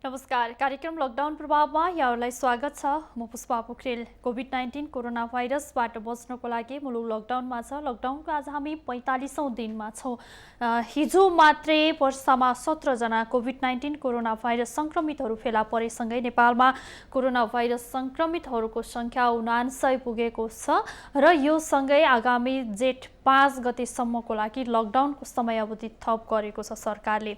नमस्कार। कार्यक्रम लकडाउन प्रभावमा यहाँहरूलाई स्वागत छ। म पुष्पा पोखरेल। कोभिड-19 कोरोना भाइरसबाट बच्नको लागि मुलुक लकडाउनमा छ। लकडाउनको आज हामी 45औं दिनमा छौँ। हिजो मात्रै वर्षमा 17 जना कोभिड-19 कोरोना भाइरस संक्रमितहरू फेला परेसँगै नेपालमा कोरोना भाइरस संक्रमितहरूको संख्या 79 पुगेको छ र यो सँगै आगामी जेठ 5 गतेसम्मको लागि लकडाउनको समयावधि थप गरेको छ सरकारले।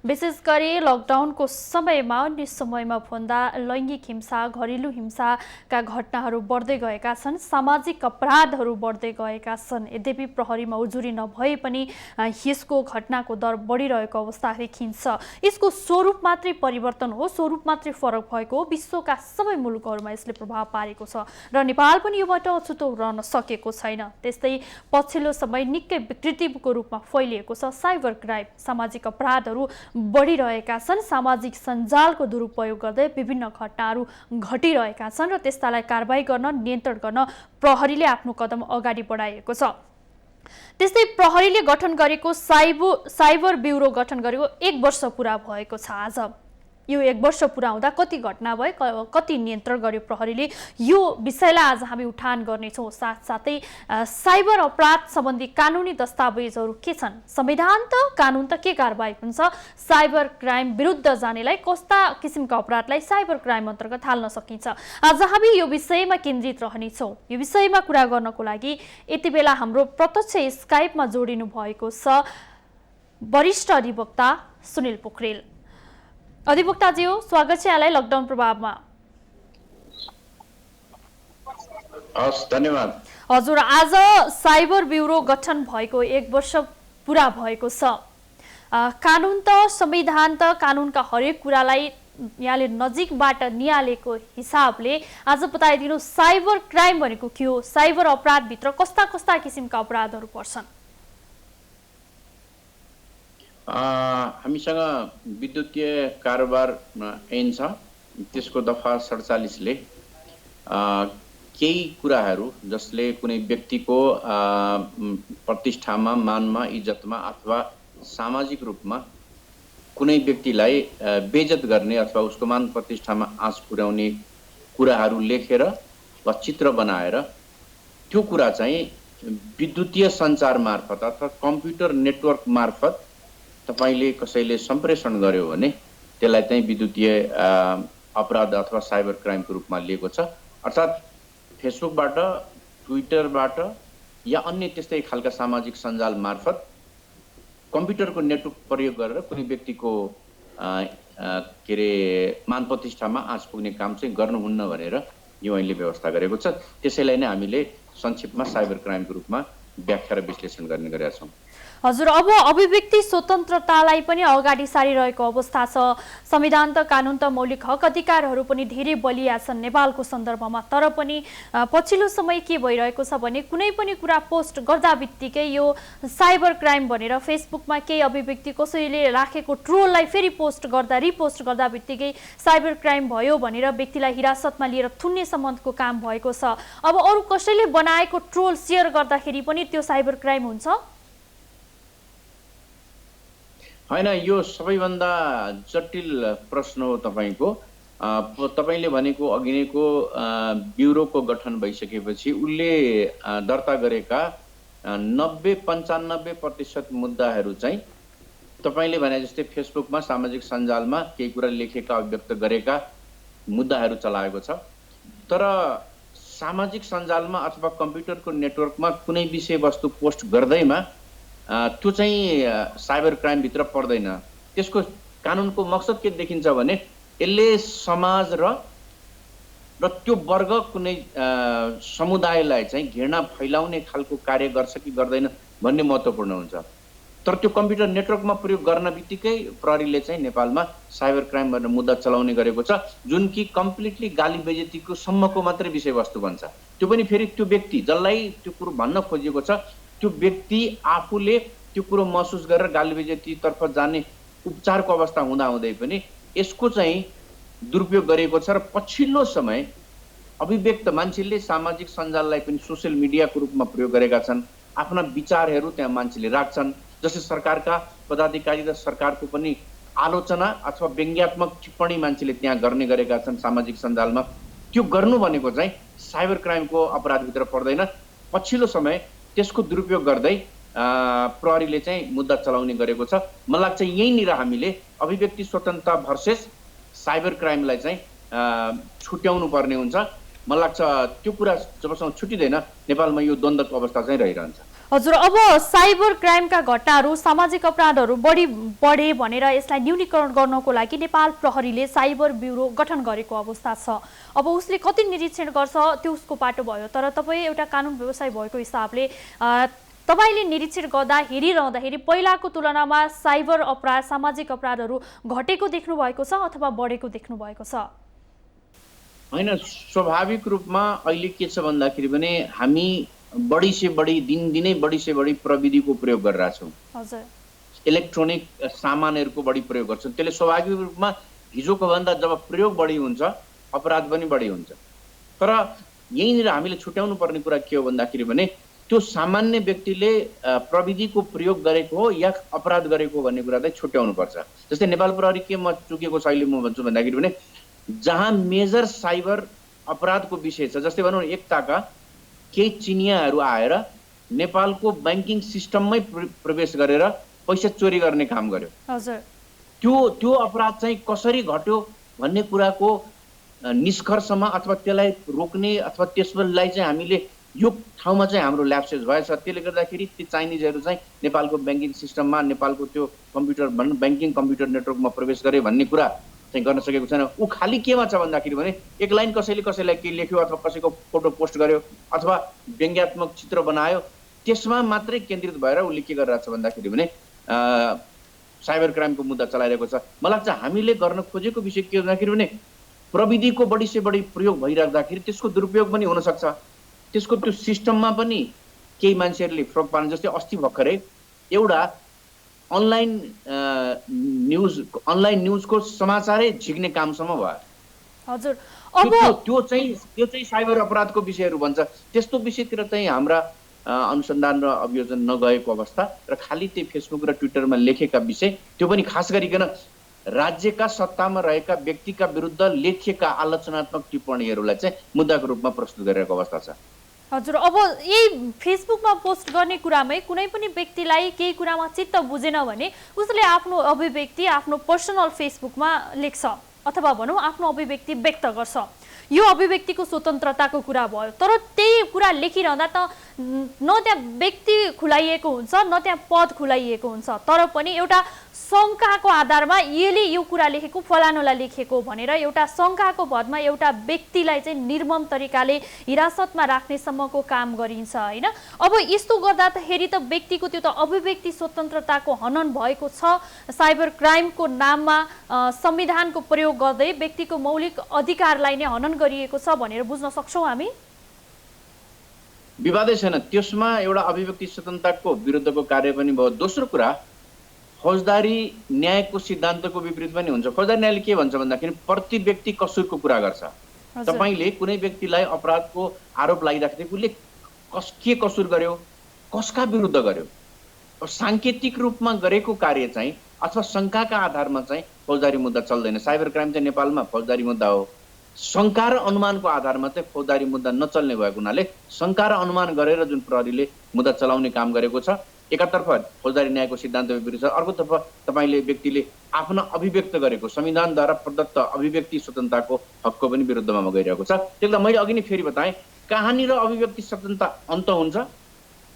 विशेष गरी लकडाउनको समयमा अन्य समयमा भन्दा लैङ्गिक हिंसा, घरेलु हिंसाका घटनाहरू बढ्दै गएका छन्, सामाजिक अपराधहरू बढ्दै गएका छन्। यद्यपि प्रहरीमा उजुरी नभए पनि यसको घटनाको दर बढिरहेको अवस्था देखिन्छ। यसको स्वरूप मात्रै परिवर्तन हो, स्वरूप मात्रै फरक भएको हो। विश्वका सबै मुलुकहरूमा यसले प्रभाव पारेको छ र नेपाल पनि योबाट अछुतो रहन सकेको छैन। त्यस्तै पछिल्लो समय निकै विकृतिको रूपमा फैलिएको छ साइबर क्राइम। सामाजिक अपराधहरू बढिरहेका छन्। सामाजिक सञ्जालको दुरुपयोग गर्दै विभिन्न घटनाहरू घटिरहेका छन् र त्यस्तालाई कारबाही गर्न, नियन्त्रण गर्न प्रहरीले आफ्नो कदम अगाडि बढाएको छ। त्यस्तै प्रहरीले गठन गरेको साइबर ब्युरो गठन गरेको 1 वर्ष पुरा भएको छ। आज यो 1 वर्ष पुरा हुँदा कति घटना भए, कति नियन्त्रण गर्यो प्रहरीले, यो विषयलाई आज हामी उठान गर्नेछौँ। साथसाथै साइबर अपराध सम्बन्धी कानुनी दस्तावेजहरू के छन्, संविधान त कानुन त के कारबाही हुन्छ, साइबर क्राइम विरुद्ध जानेलाई कस्ता किसिमका अपराधलाई साइबर क्राइम अन्तर्गत हाल्न सकिन्छ, आज हामी यो विषयमा केन्द्रित रहनेछौँ। यो विषयमा कुरा गर्नको लागि यति बेला हाम्रो प्रत्यक्ष स्काइपमा जोडिनु भएको छ वरिष्ठ अधिवक्ता सुनिल पोखरेल। अधिवक्ताजी हो, स्वागत छ यहाँलाई लकडाउन प्रभावमा। धन्यवाद। हजुर, आज साइबर ब्युरो गठन भएको 1 वर्ष पुरा भएको छ। कानुन त, संविधान त, कानुनका हरेक कुरालाई यहाँले नजिकबाट निहालेको हिसाबले आज बताइदिनु, साइबर क्राइम भनेको के हो, साइबर अपराधभित्र कस्ता कस्ता किसिमका अपराधहरू पर्छन्? हामीसँग विद्युतीय कारोबार ऐन छ। त्यसको दफा 47ले केही कुराहरू जसले कुनै व्यक्तिको प्रतिष्ठामा, मानमा, इज्जतमा अथवा सामाजिक रूपमा कुनै व्यक्तिलाई बेइज्जत गर्ने अथवा उसको मान प्रतिष्ठामा आँच पुर्याउने कुराहरू लेखेर वा चित्र बनाएर त्यो कुरा चाहिँ विद्युतीय सञ्चार मार्फत अथवा कम्प्युटर नेटवर्क मार्फत तपाईले कसैले सम्प्रेषण गर्यो भने त्यसलाई चाहिँ विद्युतीय अपराध अथवा साइबर क्राइमको रूपमा लिएको छ। अर्थात् फेसबुकबाट, ट्विटरबाट या अन्य त्यस्तै खालका सामाजिक सञ्जाल मार्फत कम्प्युटरको नेटवर्क प्रयोग गरेर कुनै व्यक्तिको मान प्रतिष्ठामा आँच पुग्ने काम चाहिँ गर्नुहुन्न भनेर यो ऐनले व्यवस्था गरेको छ। त्यसैलाई नै हामीले संक्षिप्तमा साइबर क्राइमको रूपमा व्याख्या र विश्लेषण गर्ने गरेका छौँ। हजुर, अब अभिव्यक्ति स्वतन्त्रतालाई पनि अगाडि सारिरहेको अवस्था छ। संविधान त, कानुन त, मौलिक हक अधिकारहरू पनि धेरै बलिया छन् नेपालको सन्दर्भमा। तर पनि पछिल्लो समय के भइरहेको छ भने कुनै पनि कुरा पोस्ट गर्दा बित्तिकै यो साइबर क्राइम भनेर फेसबुकमा केही अभिव्यक्ति कसैले राखेको ट्रोललाई फेरि पोस्ट गर्दा, रिपोस्ट गर्दा बित्तिकै साइबर क्राइम भयो भनेर व्यक्तिलाई हिरासतमा लिएर थुन्ने सम्बन्धको काम भएको छ। अब अरू कसैले बनाएको ट्रोल सेयर गर्दाखेरि पनि त्यो साइबर क्राइम हुन्छ? हैन, यो सबैभन्दा जटिल प्रश्न हो तपाईको। तपाईले भनेको अघि नैको ब्युरोको गठन भइसकेपछि उसले दर्ता गरेका 90-95% मुद्दाहरू चाहिँ तपाईले भने जस्तै फेसबुकमा, सामाजिक सञ्जालमा केही कुरा लेखेका, अभिव्यक्त गरेका मुद्दाहरू चलाएको छ। तर सामाजिक सञ्जालमा अथवा कम्प्युटरको नेटवर्कमा कुनै विषयवस्तु पोस्ट गर्दैमा त्यो चाहिँ साइबर क्राइम भित्र पर्दैन। त्यसको कानुनको मकसद के देखिन्छ भने यसले समाज र त्यो वर्ग कुनै समुदायलाई चाहिँ घृणा फैलाउने खालको कार्य गर्छ कि गर्दैन भन्ने महत्त्वपूर्ण हुन्छ। तर त्यो कम्प्युटर नेटवर्कमा प्रयोग गर्न बित्तिकै प्रहरीले चाहिँ नेपालमा साइबर क्राइम भनेर मुद्दा चलाउने गरेको छ, जुन कि कम्प्लिटली गाली बेइज्जतीको सम्मको मात्रै विषयवस्तु बन्छ। त्यो पनि फेरि त्यो व्यक्ति जसलाई त्यो कुरो भन्न खोजिएको छ त्यो व्यक्ति आफूले त्यो कुरो महसुस गरेर गाली बेइज्जतीतर्फ जाने उपचारको अवस्था हुँदाहुँदै पनि यसको चाहिँ दुरुपयोग गरिएको छ। र पछिल्लो समय अभिव्यक्त मान्छेले सामाजिक सञ्जाललाई पनि सोसियल मिडियाको रूपमा प्रयोग गरेका छन्। आफ्ना विचारहरू त्यहाँ मान्छेले राख्छन्। जस्तै सरकारका पदाधिकारी र सरकारको पनि आलोचना अथवा व्यङ्ग्यात्मक टिप्पणी मान्छेले त्यहाँ गर्ने गरेका छन् सामाजिक सञ्जालमा, त्यो गर्नु भनेको चाहिँ साइबर क्राइमको अपराधभित्र पर्दैन। पछिल्लो समय त्यसको दुरुपयोग गर्दै प्रहरीले चाहिँ मुद्दा चलाउने गरेको छ। मलाई लाग्छ यहीँनिर हामीले अभिव्यक्ति स्वतन्त्रता भर्सेस साइबर क्राइमलाई चाहिँ छुट्याउनु पर्ने हुन्छ। मलाई लाग्छ त्यो कुरा जबसम्म छुटिँदैन नेपालमा यो द्वन्द्वको अवस्था चाहिँ रहिरहन्छ। हजुर, अब साइबर क्राइमका घटनाहरू सामाजिक अपराधहरू बढे भनेर यसलाई न्यूनीकरण गर्नको लागि नेपाल प्रहरीले साइबर ब्युरो गठन गरेको अवस्था छ। अब उसले कति निरीक्षण गर्छ त्यो उसको पाटो भयो, तर तपाईँ एउटा कानुन व्यवसाय भएको हिसाबले तपाईँले निरीक्षण गर्दा हेरिरहँदाखेरि पहिलाको तुलनामा साइबर अपराध सामाजिक अपराधहरू घटेको देख्नु भएको छ अथवा बढेको देख्नु भएको छ? होइन, स्वाभाविक रूपमा अहिले के छ भन्दाखेरि भने हामी बढी से बढी दिनदिनै बढी से बढी प्रविधिको प्रयोग गरिरहेछौँ। हजुर, इलेक्ट्रोनिक सामानहरूको बढी प्रयोग गर्छौँ। त्यसले स्वाभाविक रूपमा हिजोको भन्दा जब प्रयोग बढी हुन्छ अपराध पनि बढी हुन्छ। तर यहीँनिर हामीले छुट्याउनु पर्ने कुरा के हो भन्दाखेरि भने त्यो सामान्य व्यक्तिले प्रविधिको प्रयोग गरेको हो या अपराध गरेको भन्ने कुरा चाहिँ छुट्याउनु पर्छ। जस्तै नेपाल प्रहरी के म चुकेको छ अहिले म भन्छु भन्दाखेरि भने जहाँ मेजर साइबर अपराधको विषय छ, जस्तै भनौँ एक ताका केही चिनियाहरू आएर नेपालको ब्याङ्किङ सिस्टममै प्रवेश गरेर पैसा चोरी गर्ने काम गर्यो। हजुर, त्यो अपराध चाहिँ कसरी घट्यो भन्ने कुराको निष्कर्षमा अथवा त्यसलाई रोक्ने अथवा त्यसलाई चाहिँ हामीले यो ठाउँमा चाहिँ हाम्रो ल्याप्सेस भएछ। त्यसले गर्दाखेरि ती चाइनिजहरू चाहिँ नेपालको ब्याङ्किङ सिस्टममा नेपालको त्यो कम्प्युटर ब्याङ्किङ कम्प्युटर नेटवर्कमा प्रवेश गरे भन्ने कुरा चाहिँ गर्न सकेको छैन। ऊ खालि केमा छ भन्दाखेरि भने एक लाइन कसैले कसैलाई के लेख्यो अथवा कसैको फोटो पोस्ट गर्यो अथवा व्यङ्ग्यात्मक चित्र बनायो, त्यसमा मात्रै केन्द्रित भएर उसले के गरिरहेको छ भन्दाखेरि भने साइबर क्राइमको मुद्दा चलाइरहेको छ। मलाई लाग्छ हामीले गर्न खोजेको विषय के भन्दाखेरि भने प्रविधिको बढी से बढी प्रयोग भइराख्दाखेरि त्यसको दुरुपयोग पनि हुनसक्छ। त्यसको त्यो सिस्टममा पनि केही मान्छेहरूले फ्रक पार्ने, जस्तै अस्ति भर्खरै एउटा अनलाइन न्युजको समाचारै झिक्ने कामसम्म भयो। हजुर, अब त्यो चाहिँ साइबर अपराधको विषयहरू भन्छ। त्यस्तो विषयतिर चाहिँ हाम्रा अनुसन्धान र अभियोजन नगएको अवस्था र खालि त्यो फेसबुक र ट्विटरमा लेखेका विषय, त्यो पनि खास गरिकन राज्यका सत्तामा रहेका व्यक्तिका विरुद्ध लेखिएका आलोचनात्मक टिप्पणीहरूलाई चाहिँ मुद्दाको रूपमा प्रस्तुत गरिरहेको अवस्था छ। हजुर, अब यही फेसबुकमा पोस्ट गर्ने कुरामै कुनै पनि व्यक्तिलाई केही कुरामा चित्त बुझेन भने उसले आफ्नो अभिव्यक्ति आफ्नो पर्सनल फेसबुकमा लेख्छ अथवा भनौँ आफ्नो अभिव्यक्ति व्यक्त गर्छ। यो अभिव्यक्तिको स्वतन्त्रताको कुरा भयो, तर त्यही कुरा लेखिरहँदा त न त्यहाँ व्यक्ति खुलाइएको हुन्छ न त्यहाँ पद खुलाइएको हुन्छ, तर पनि एउटा शङ्काको आधारमा यसले यो कुरा लेखेको फलानुलाई लेखेको भनेर एउटा शङ्काको भरमा एउटा व्यक्तिलाई चाहिँ निर्मम तरिकाले हिरासतमा राख्नेसम्मको काम गरिन्छ होइन। अब यस्तो गर्दाखेरि त व्यक्तिको त्यो त अभिव्यक्ति स्वतन्त्रताको हनन भएको छ। साइबर क्राइमको नाममा संविधानको प्रयोग गर्दै व्यक्तिको मौलिक अधिकारलाई नै हनन गरिएको छ भनेर बुझ्न सक्छौँ हामी। विवादै छैन, त्यसमा एउटा अभिव्यक्ति स्वतन्त्रताको विरुद्धको कार्य पनि भयो। दोस्रो कुरा, फौजदारी न्यायको सिद्धान्तको विपरीत पनि हुन्छ। फौजदारी न्यायले के भन्छ भन्दाखेरि प्रति व्यक्ति कसुरको कुरा गर्छ। तपाईले कुनै व्यक्तिलाई अपराधको आरोप लागिराख्दै उसले के कसुर गर्यो, कसका विरुद्ध गर्यो, सांकेतिक रूपमा गरेको कार्य चाहिँ अथवा शङ्काका आधारमा चाहिँ फौजदारी मुद्दा चल्दैन। साइबर क्राइम चाहिँ नेपालमा फौजदारी मुद्दा हो। शङ्का र अनुमानको आधारमा चाहिँ फौजदारी मुद्दा नचल्ने भएको हुनाले शङ्का र अनुमान गरेर जुन प्रहरीले मुद्दा चलाउने काम गरेको छ, एकातर्फ फौजदारी न्यायको सिद्धान्त विपरीत छ, अर्कोतर्फ तपाईँले व्यक्तिले आफ्नो अभिव्यक्त गरेको संविधानद्वारा प्रदत्त अभिव्यक्ति स्वतन्त्रताको हकको पनि विरुद्धमा गइरहेको छ। त्यसलाई मैले अघि नै फेरि बताएँ, कहाँनिर अभिव्यक्ति स्वतन्त्रता अन्त हुन्छ,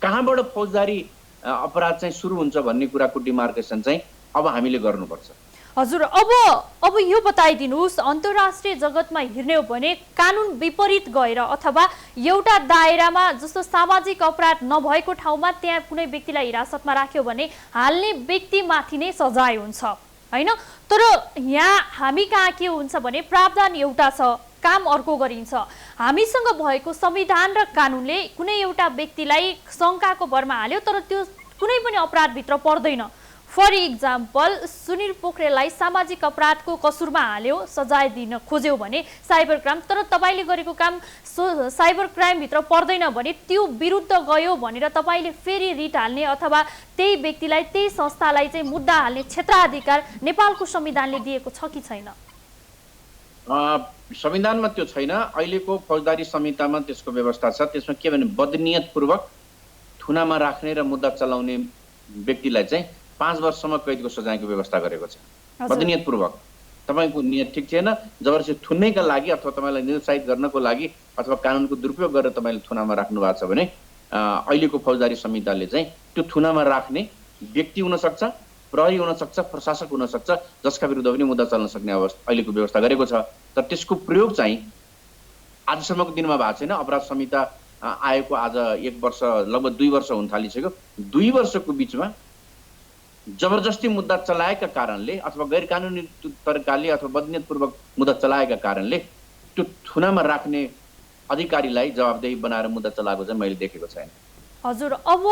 कहाँबाट फौजदारी अपराध चाहिँ सुरु हुन्छ भन्ने कुराको डिमार्केसन चाहिँ अब हामीले गर्नुपर्छ। हजुर, अब यो बताइदिनुहोस्, अन्तर्राष्ट्रिय जगतमा हेर्ने हो भने कानुन विपरीत गएर अथवा एउटा दायरामा जस्तो सामाजिक अपराध नभएको ठाउँमा त्यहाँ कुनै व्यक्तिलाई हिरासतमा राख्यो भने हाल्ने व्यक्तिमाथि नै सजाय हुन्छ होइन। तर यहाँ हामी कहाँ के हुन्छ भने प्रावधान एउटा छ, काम अर्को गरिन्छ। हामीसँग भएको संविधान र कानुनले कुनै एउटा व्यक्तिलाई शङ्काको भरमा हाल्यो तर त्यो कुनै पनि अपराधभित्र पर्दैन। फर इक्जाम्पल सुनिल पोखरेललाई सामाजिक अपराधको कसुरमा हाल्यो, सजाय दिन खोज्यो भने साइबर क्राइम, तर तपाईँले गरेको काम साइबर क्राइमभित्र पर्दैन भने त्यो विरुद्ध गयो भनेर तपाईँले फेरि रिट हाल्ने अथवा त्यही व्यक्तिलाई त्यही संस्थालाई चाहिँ मुद्दा हाल्ने क्षेत्राधिकार नेपालको संविधानले दिएको छ कि छैन? संविधानमा त्यो छैन। अहिलेको फौजदारी संहितामा त्यसको व्यवस्था छ। त्यसमा के भने बदनियतपूर्वक थुनामा राख्ने र मुद्दा चलाउने व्यक्तिलाई चाहिँ 5 वर्षसम्म कैदको सजायको व्यवस्था गरेको छ। बदनियतपूर्वक तपाईँको नियत ठिक थिएन, जबरजस्ती थुन्नैका लागि अथवा तपाईँलाई निरुत्साहित गर्नको लागि अथवा कानुनको दुरुपयोग गरेर तपाईँले थुनामा राख्नु भएको छ भने अहिलेको फौजदारी संहिताले चाहिँ त्यो थुनामा राख्ने व्यक्ति हुनसक्छ, प्रहरी हुनसक्छ, प्रशासक हुनसक्छ, जसका विरुद्ध पनि मुद्दा चल्न सक्ने अवस्था अहिलेको व्यवस्था गरेको छ। तर त्यसको प्रयोग चाहिँ आजसम्मको दिनमा भएको छैन। अपराध संहिता आएको आज 1 वर्ष लगभग 2 वर्ष हुन थालिसक्यो। 2 वर्षको बिचमा जबरजस्ती मुद्दा चलाएका कारणले अथवा गैर कानुनी तरिकाले अथवा बदनियतपूर्वक मुद्दा चलाएका कारणले त्यो थुनामा राख्ने अधिकारीलाई जवाबदेही बनाएर मुद्दा चलाएको चाहिँ मैले देखेको छैन। हजुर, अब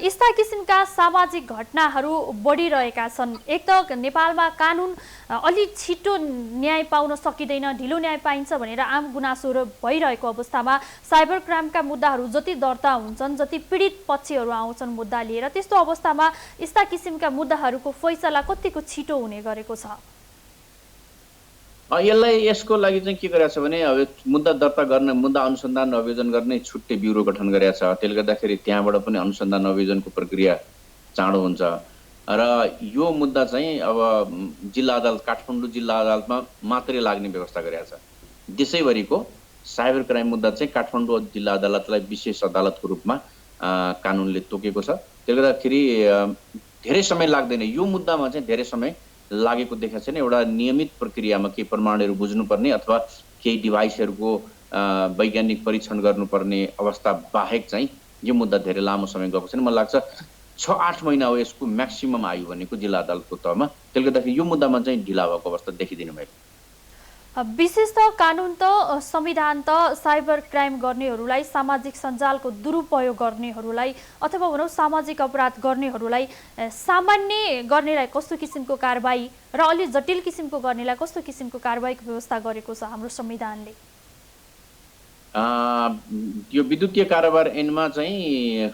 यस्ता किसिमका सामाजिक घटनाहरू बढिरहेका छन्। एक त नेपालमा कानुन अलि छिटो न्याय पाउन सकिँदैन, ढिलो न्याय पाइन्छ भनेर आम गुनासोहरू भइरहेको अवस्थामा साइबर क्राइमका मुद्दाहरू जति दर्ता हुन्छन्, जति पीडित पक्षहरू आउँछन् मुद्दा लिएर, त्यस्तो अवस्थामा यस्ता किसिमका मुद्दाहरूको फैसला कतिको छिटो हुने गरेको छ? यसको लागि चाहिँ के गरेछ भने अब मुद्दा दर्ता गर्ने, मुद्दा अनुसन्धान र अभियोजन गर्ने छुट्टै ब्युरो गठन गरेछ। त्यसले गर्दाखेरि त्यहाँबाट पनि अनुसन्धान अभियोजनको प्रक्रिया चाँडो हुन्छ र यो मुद्दा चाहिँ अब जिल्ला अदालत, काठमाडौँ जिल्ला अदालतमा मात्रै लाग्ने व्यवस्था गरेछ। देशैभरिको साइबर क्राइम मुद्दा चाहिँ काठमाडौँ जिल्ला अदालतलाई विशेष अदालतको रूपमा कानुनले तोकेको छ। त्यसले गर्दाखेरि धेरै समय लाग्दैन। यो मुद्दामा चाहिँ धेरै समय लागेको देखाएको छैन। एउटा नियमित प्रक्रियामा केही प्रमाणहरू बुझ्नुपर्ने अथवा केही डिभाइसहरूको वैज्ञानिक परीक्षण गर्नुपर्ने अवस्था बाहेक चाहिँ यो मुद्दा धेरै लामो समय गएको छैन। मलाई लाग्छ 6-8 महिना हो यसको म्याक्सिमम आयु भनेको जिल्ला अदालतको तहमा। त्यसले गर्दाखेरि यो मुद्दामा चाहिँ ढिला भएको अवस्था देखिदिनु मैले। विशेष त कानुन त संविधान त साइबर क्राइम गर्नेहरूलाई, सामाजिक सञ्जालको दुरुपयोग गर्नेहरूलाई अथवा भनौँ सामाजिक अपराध गर्नेहरूलाई सामान्य गर्नेलाई कस्तो किसिमको कारबाही र अलि जटिल किसिमको गर्नेलाई कस्तो किसिमको कारबाहीको व्यवस्था गरेको छ हाम्रो संविधानले? यो विद्युतीय कारोबार ऐनमा चाहिँ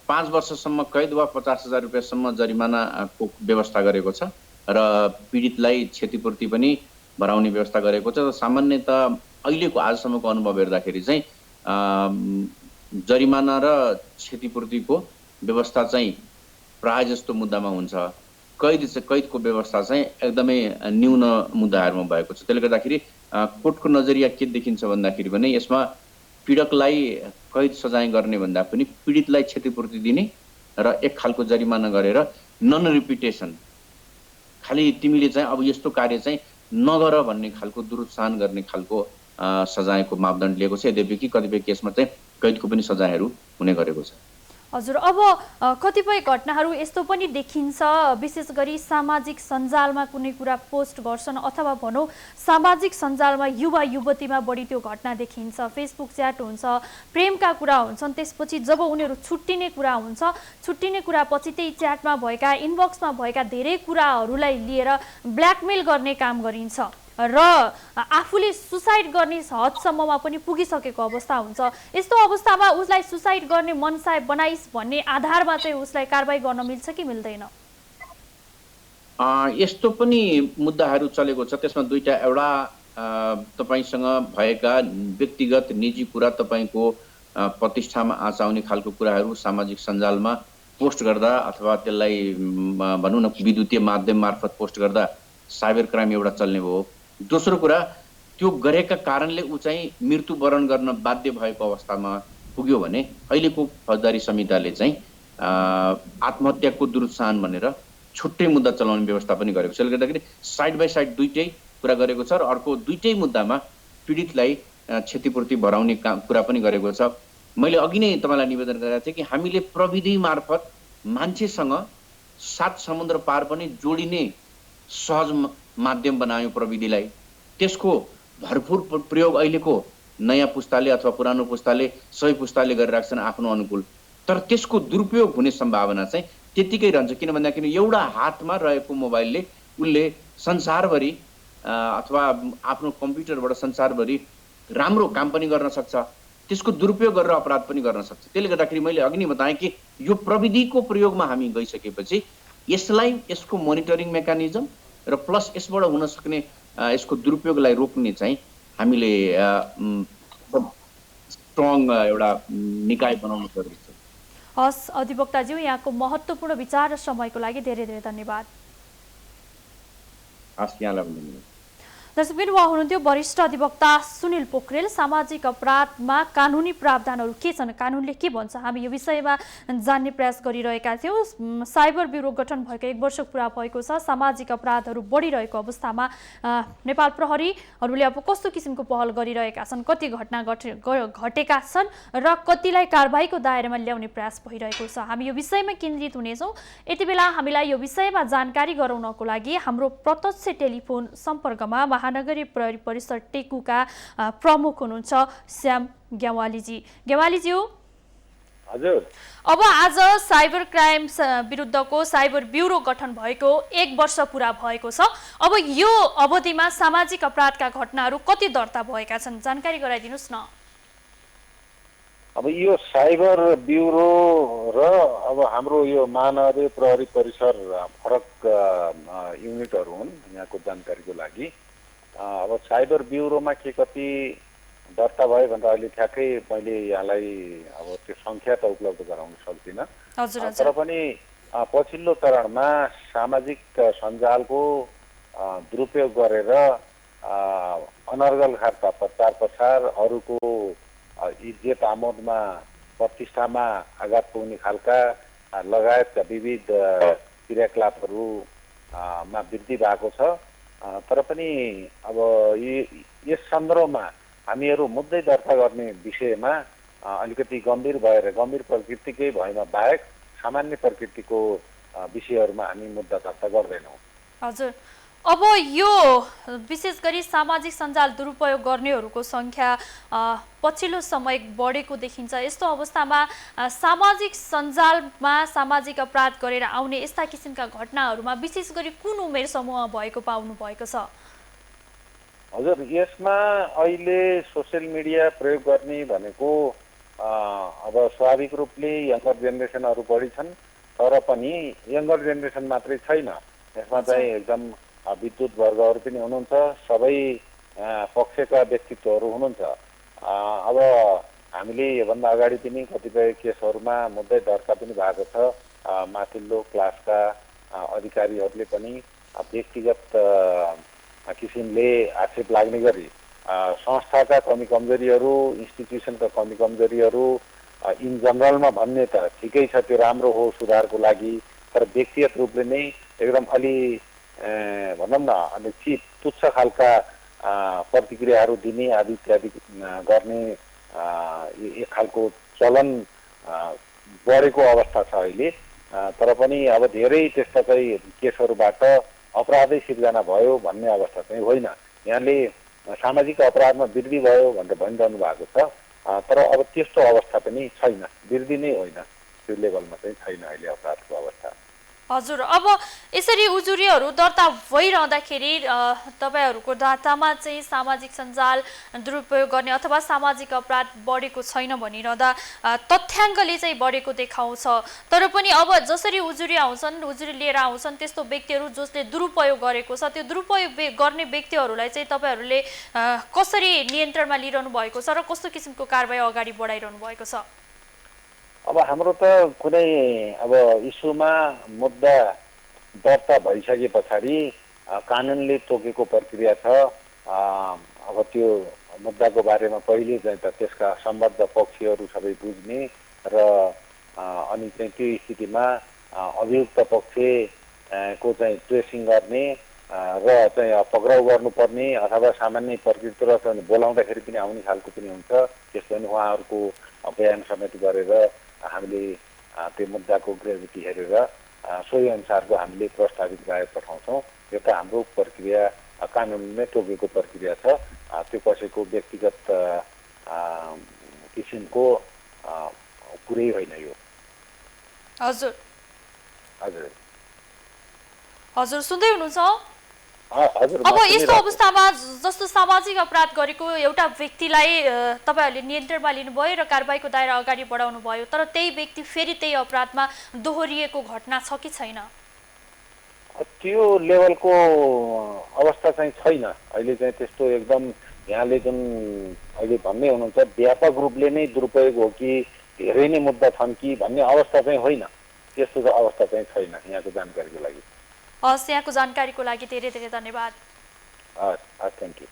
5 वर्षसम्म कैद वा 50,000 रुपियाँसम्म जरिमानाको व्यवस्था गरेको छ र पीडितलाई क्षतिपूर्ति पनि भराउने व्यवस्था गरेको छ। सामान्यतः अहिलेको आजसम्मको अनुभव हेर्दाखेरि चाहिँ जरिमाना र क्षतिपूर्तिको व्यवस्था चाहिँ प्राय जस्तो मुद्दामा हुन्छ। कैदको व्यवस्था चाहिँ एकदमै न्यून मुद्दाहरूमा भएको छ। त्यसले गर्दाखेरि कोर्टको नजरिया के देखिन्छ भन्दाखेरि भने यसमा पीडकलाई कैद सजाय गर्ने भन्दा पनि पीडितलाई क्षतिपूर्ति दिने र एक खालको जरिमाना गरेर नन रिपिटेसन, खालि तिमीले चाहिँ अब यस्तो कार्य चाहिँ नगर भन्ने खालको दुरुत्साहन गर्ने खालको सजायको मापदण्ड लिएको छ। यद्यपि कि कतिपय केसमा चाहिँ कैदको पनि सजायहरू हुने गरेको छ। हजुर, अब कतिपय घटनाहरू यस्तो पनि देखिन्छ, विशेष गरी सामाजिक सञ्जालमा कुनै कुरा पोस्ट गर्छन् अथवा भनौँ सामाजिक सञ्जालमा युवा युवतीमा बढी त्यो घटना देखिन्छ। फेसबुक च्याट हुन्छ, प्रेमका कुरा हुन्छन्, त्यसपछि जब उनीहरू छुट्टिने कुरा हुन्छ, छुट्टिने कुरापछि त्यही च्याटमा भएका, इनबक्समा भएका धेरै कुराहरूलाई लिएर ब्ल्याकमेल गर्ने काम गरिन्छ र आफूले सुसाइड गर्ने हदसम्ममा पनि पुगिसकेको अवस्था हुन्छ। यस्तो अवस्थामा उसलाई सुसाइड गर्ने मनसाय बनाइस् भन्ने आधारमा चाहिँ उसलाई कारबाही गर्न मिल्छ कि मिल्दैन? यस्तो पनि मुद्दाहरू चलेको छ। त्यसमा दुईटा, एउटा तपाईसँग भएका व्यक्तिगत निजी कुरा, तपाईँको प्रतिष्ठामा आँचाउने खालको कुराहरू सामाजिक सञ्जालमा पोस्ट गर्दा अथवा त्यसलाई भनौँ न विद्युतीय माध्यम मार्फत पोस्ट गर्दा साइबर क्राइम एउटा चल्ने हो। दोस्रो कुरा, त्यो गरेका कारणले ऊ चाहिँ मृत्युवरण गर्न बाध्य भएको अवस्थामा पुग्यो भने अहिलेको फौजदारी संहिताले चाहिँ आत्महत्याको दुरुत्साहन भनेर छुट्टै मुद्दा चलाउने व्यवस्था पनि गरेको छ। त्यसले गर्दाखेरि साइड बाई साइड दुईटै कुरा गरेको छ र अर्को दुईटै मुद्दामा पीडितलाई क्षतिपूर्ति भराउने कुरा पनि गरेको छ। मैले अघि नै तपाईँलाई निवेदन गरेको थिएँ कि हामीले प्रविधि मार्फत मान्छेसँग 7 समुद्र पार पनि जोडिने सहज माध्यम बनायो प्रविधिलाई। त्यसको भरपूर प्रयोग अहिलेको नयाँ पुस्ताले अथवा पुरानो पुस्ताले, सबै पुस्ताले गरिरहेका छन् आफ्नो अनुकूल। तर त्यसको दुरुपयोग हुने सम्भावना चाहिँ त्यतिकै रहन्छ। किन भन्दाखेरि एउटा हातमा रहेको मोबाइलले उसले संसारभरि अथवा आफ्नो कम्प्युटरबाट संसारभरि राम्रो काम पनि गर्न सक्छ, त्यसको दुरुपयोग गरेर अपराध पनि गर्न सक्छ। त्यसले गर्दाखेरि मैले अघि नै बताएँ कि यो प्रविधिको प्रयोगमा हामी गइसकेपछि यसको मोनिटरिङ मेकानिजम र प्लस यसबाट हुन सक्ने यसको दुरुपयोगलाई रोक्ने चाहिँ हामीले स्ट्रङ एउटा निकाय बनाउनु जरुरी छ। हस् अधिवक्ताज्यू, यहाँको महत्त्वपूर्ण विचार र समयको लागि धेरै धेरै धन्यवाद। हस्, यहाँलाई पनि धन्यवाद। दर्शकबिन, उहाँ हुनुहुन्थ्यो वरिष्ठ अधिवक्ता सुनिल पोखरेल। सामाजिक अपराधमा कानुनी प्रावधानहरू के छन्, कानुनले के भन्छ, हामी यो विषयमा जान्ने प्रयास गरिरहेका थियौँ। साइबर ब्युरो गठन भएको 1 वर्ष पुरा भएको छ। सामाजिक अपराधहरू बढिरहेको अवस्थामा नेपाल प्रहरीहरूले अब कस्तो किसिमको पहल गरिरहेका छन्, कति घटना घटेका छन् र कतिलाई कारबाहीको दायरामा ल्याउने प्रयास भइरहेको छ, हामी यो विषयमा केन्द्रित हुनेछौँ। यति बेला हामीलाई यो विषयमा जानकारी गराउनको लागि हाम्रो प्रत्यक्ष टेलिफोन सम्पर्कमा महानगरी प्रहरी परिसर टेकुका प्रमुख हुनुहुन्छ श्याम ग्यावालीजी। ग्यावालीज्यू, हजुर, अब आज साइबर क्राइम विरुद्धको साइबर ब्युरो गठन भएको 1 वर्ष पुरा भएको छ। अब यो अवधिमा सामाजिक अपराधका घटनाहरू कति दर्ता भएका छन्, जानकारी गराइदिनुहोस् न। अब यो साइबर ब्युरो र अब हाम्रो यो महानगरीय प्रहरी परिसर फरक युनिटहरू हुन्। यहाँको जानकारीको लागि अब साइबर ब्युरोमा के कति दर्ता भयो भन्दा अहिले ठ्याक्कै मैले यहाँलाई अब त्यो सङ्ख्या त उपलब्ध गराउन सक्दिनँ। तर पनि पछिल्लो चरणमा सामाजिक सञ्जालको दुरुपयोग गरेर अनर्गल खालका प्रचार प्रसार, अरूको इज्जत आमोदमा प्रतिष्ठामा आघात पुग्ने खालका लगायतका विविध क्रियाकलापहरूमा वृद्धि भएको छ। तर पनि अब यस सन्दर्भमा हामीहरू मुद्दै दर्ता गर्ने विषयमा अलिकति गम्भीर भएर गम्भीर प्रकृतिकै भएमा बाहेक सामान्य प्रकृतिको विषयहरूमा हामी मुद्दा दर्ता गर्दैनौँ। हजुर, अब यो विशेष गरी सामाजिक सञ्जाल दुरुपयोग गर्नेहरूको सङ्ख्या पछिल्लो समय बढेको देखिन्छ। यस्तो अवस्थामा सामाजिक सञ्जालमा सामाजिक अपराध गरेर आउने यस्ता किसिमका घटनाहरूमा विशेष गरी कुन उमेर समूह भएको पाउनु भएको छ? हजुर, यसमा अहिले सोसियल मिडिया प्रयोग गर्ने भनेको अब स्वाभाविक रूपले यङ्गर जेनेरेसनहरू बढी छन्, तर पनि यङ्गर जेनेरेसन मात्रै छैन, यसमा चाहिँ एकदम विद्युत वर्गहरू पनि हुनुहुन्छ, सबै पक्षका व्यक्तित्वहरू हुनुहुन्छ। अब हामीले योभन्दा अगाडि पनि कतिपय केसहरूमा मुद्दै दर्ता पनि भएको छ। माथिल्लो क्लासका अधिकारीहरूले पनि व्यक्तिगत किसिमले आक्षेप लाग्ने गरी संस्थाका कमी कमजोरीहरू, इन्स्टिट्युसनका कमी कमजोरीहरू इन जनरलमा भन्ने त ठिकै छ, त्यो राम्रो हो सुधारको लागि, तर व्यक्तिगत रूपले नै एकदम अलि भनौँ न अलि तुच्छ खालका प्रतिक्रियाहरू दिने आदि इत्यादि गर्ने एक खालको चलन बढेको अवस्था छ अहिले। तर पनि अब धेरै त्यस्ता चाहिँ केसहरूबाट अपराधै सिर्जना भयो भन्ने अवस्था चाहिँ होइन। यहाँले सामाजिक अपराधमा वृद्धि भयो भनेर भनिरहनु भएको छ, तर अब त्यस्तो अवस्था पनि छैन, वृद्धि नै होइन, त्यो लेभलमा चाहिँ छैन अहिले अपराधको अवस्था। हजुर, अब यसरी उजुरीहरू दर्ता भइरहँदाखेरि तपाईहरूको डाटामा चाहिँ सामाजिक सञ्जाल दुरुपयोग गर्ने अथवा सामाजिक अपराध बढेको छैन भनिरहँदा तथ्याङ्कले चाहिँ बढेको देखाउँछ। तर पनि अब जसरी उजुरी आउँछन्, उजुरी लिएर आउँछन् त्यस्तो व्यक्तिहरू जसले दुरुपयोग गरेको छ, त्यो दुरुपयोग गर्ने व्यक्तिहरूलाई चाहिँ तपाईँहरूले कसरी नियन्त्रणमा लिइरहनु भएको छ र कस्तो किसिमको कारबाही अगाडि बढाइरहनु भएको छ? अब हाम्रो त कुनै अब इस्युमा मुद्दा दर्ता भइसके पछाडि कानुनले तोकेको प्रक्रिया छ। अब त्यो मुद्दाको बारेमा पहिले चाहिँ त त्यसका सम्बद्ध पक्षहरू सबै बुझ्ने र अनि चाहिँ त्यो स्थितिमा अभियुक्त पक्षको चाहिँ ट्रेसिङ गर्ने र चाहिँ पक्राउ गर्नुपर्ने अथवा सामान्य प्रकृति र चाहिँ बोलाउँदाखेरि पनि आउने खालको पनि हुन्छ। त्यसो भने उहाँहरूको बयान समेत गरेर हामीले त्यो मुद्दाको ग्रेभिटी हेरेर सोही अनुसारको हामीले प्रस्तावित राय पठाउँछौँ। यो त हाम्रो प्रक्रिया कानुनले तोकेको प्रक्रिया छ, त्यो कसैको व्यक्तिगत किसिमको कुरै होइन यो। हजुर, हजुर हजुर सुन्दै हुनुहुन्छ? हजुर अब यस्तो अवस्थामा जस्तो सामाजिक अपराध गरेको एउटा व्यक्तिलाई तपाईहरूले नियन्त्रणमा लिनुभयो र कारबाहीको दायरा अगाडि बढाउनु भयो, तर त्यही व्यक्ति फेरि त्यही अपराधमा दोहोरिएको घटना छ कि छैन? त्यो लेभलको अवस्था चाहिँ छैन अहिले चाहिँ। त्यस्तो एकदम यहाँले जुन अहिले भन्ने हुनुहुन्छ व्यापक रूपले नै दुरुपयोग हो कि धेरै नै मुद्दा छन् कि भन्ने अवस्था चाहिँ होइन। त्यस्तो अवस्था चाहिँ छैन। यहाँको जानकारीको लागि। हस्, यहाँको जानकारीको लागि धेरै धेरै धन्यवाद। हस्, थ्याङ्क यू।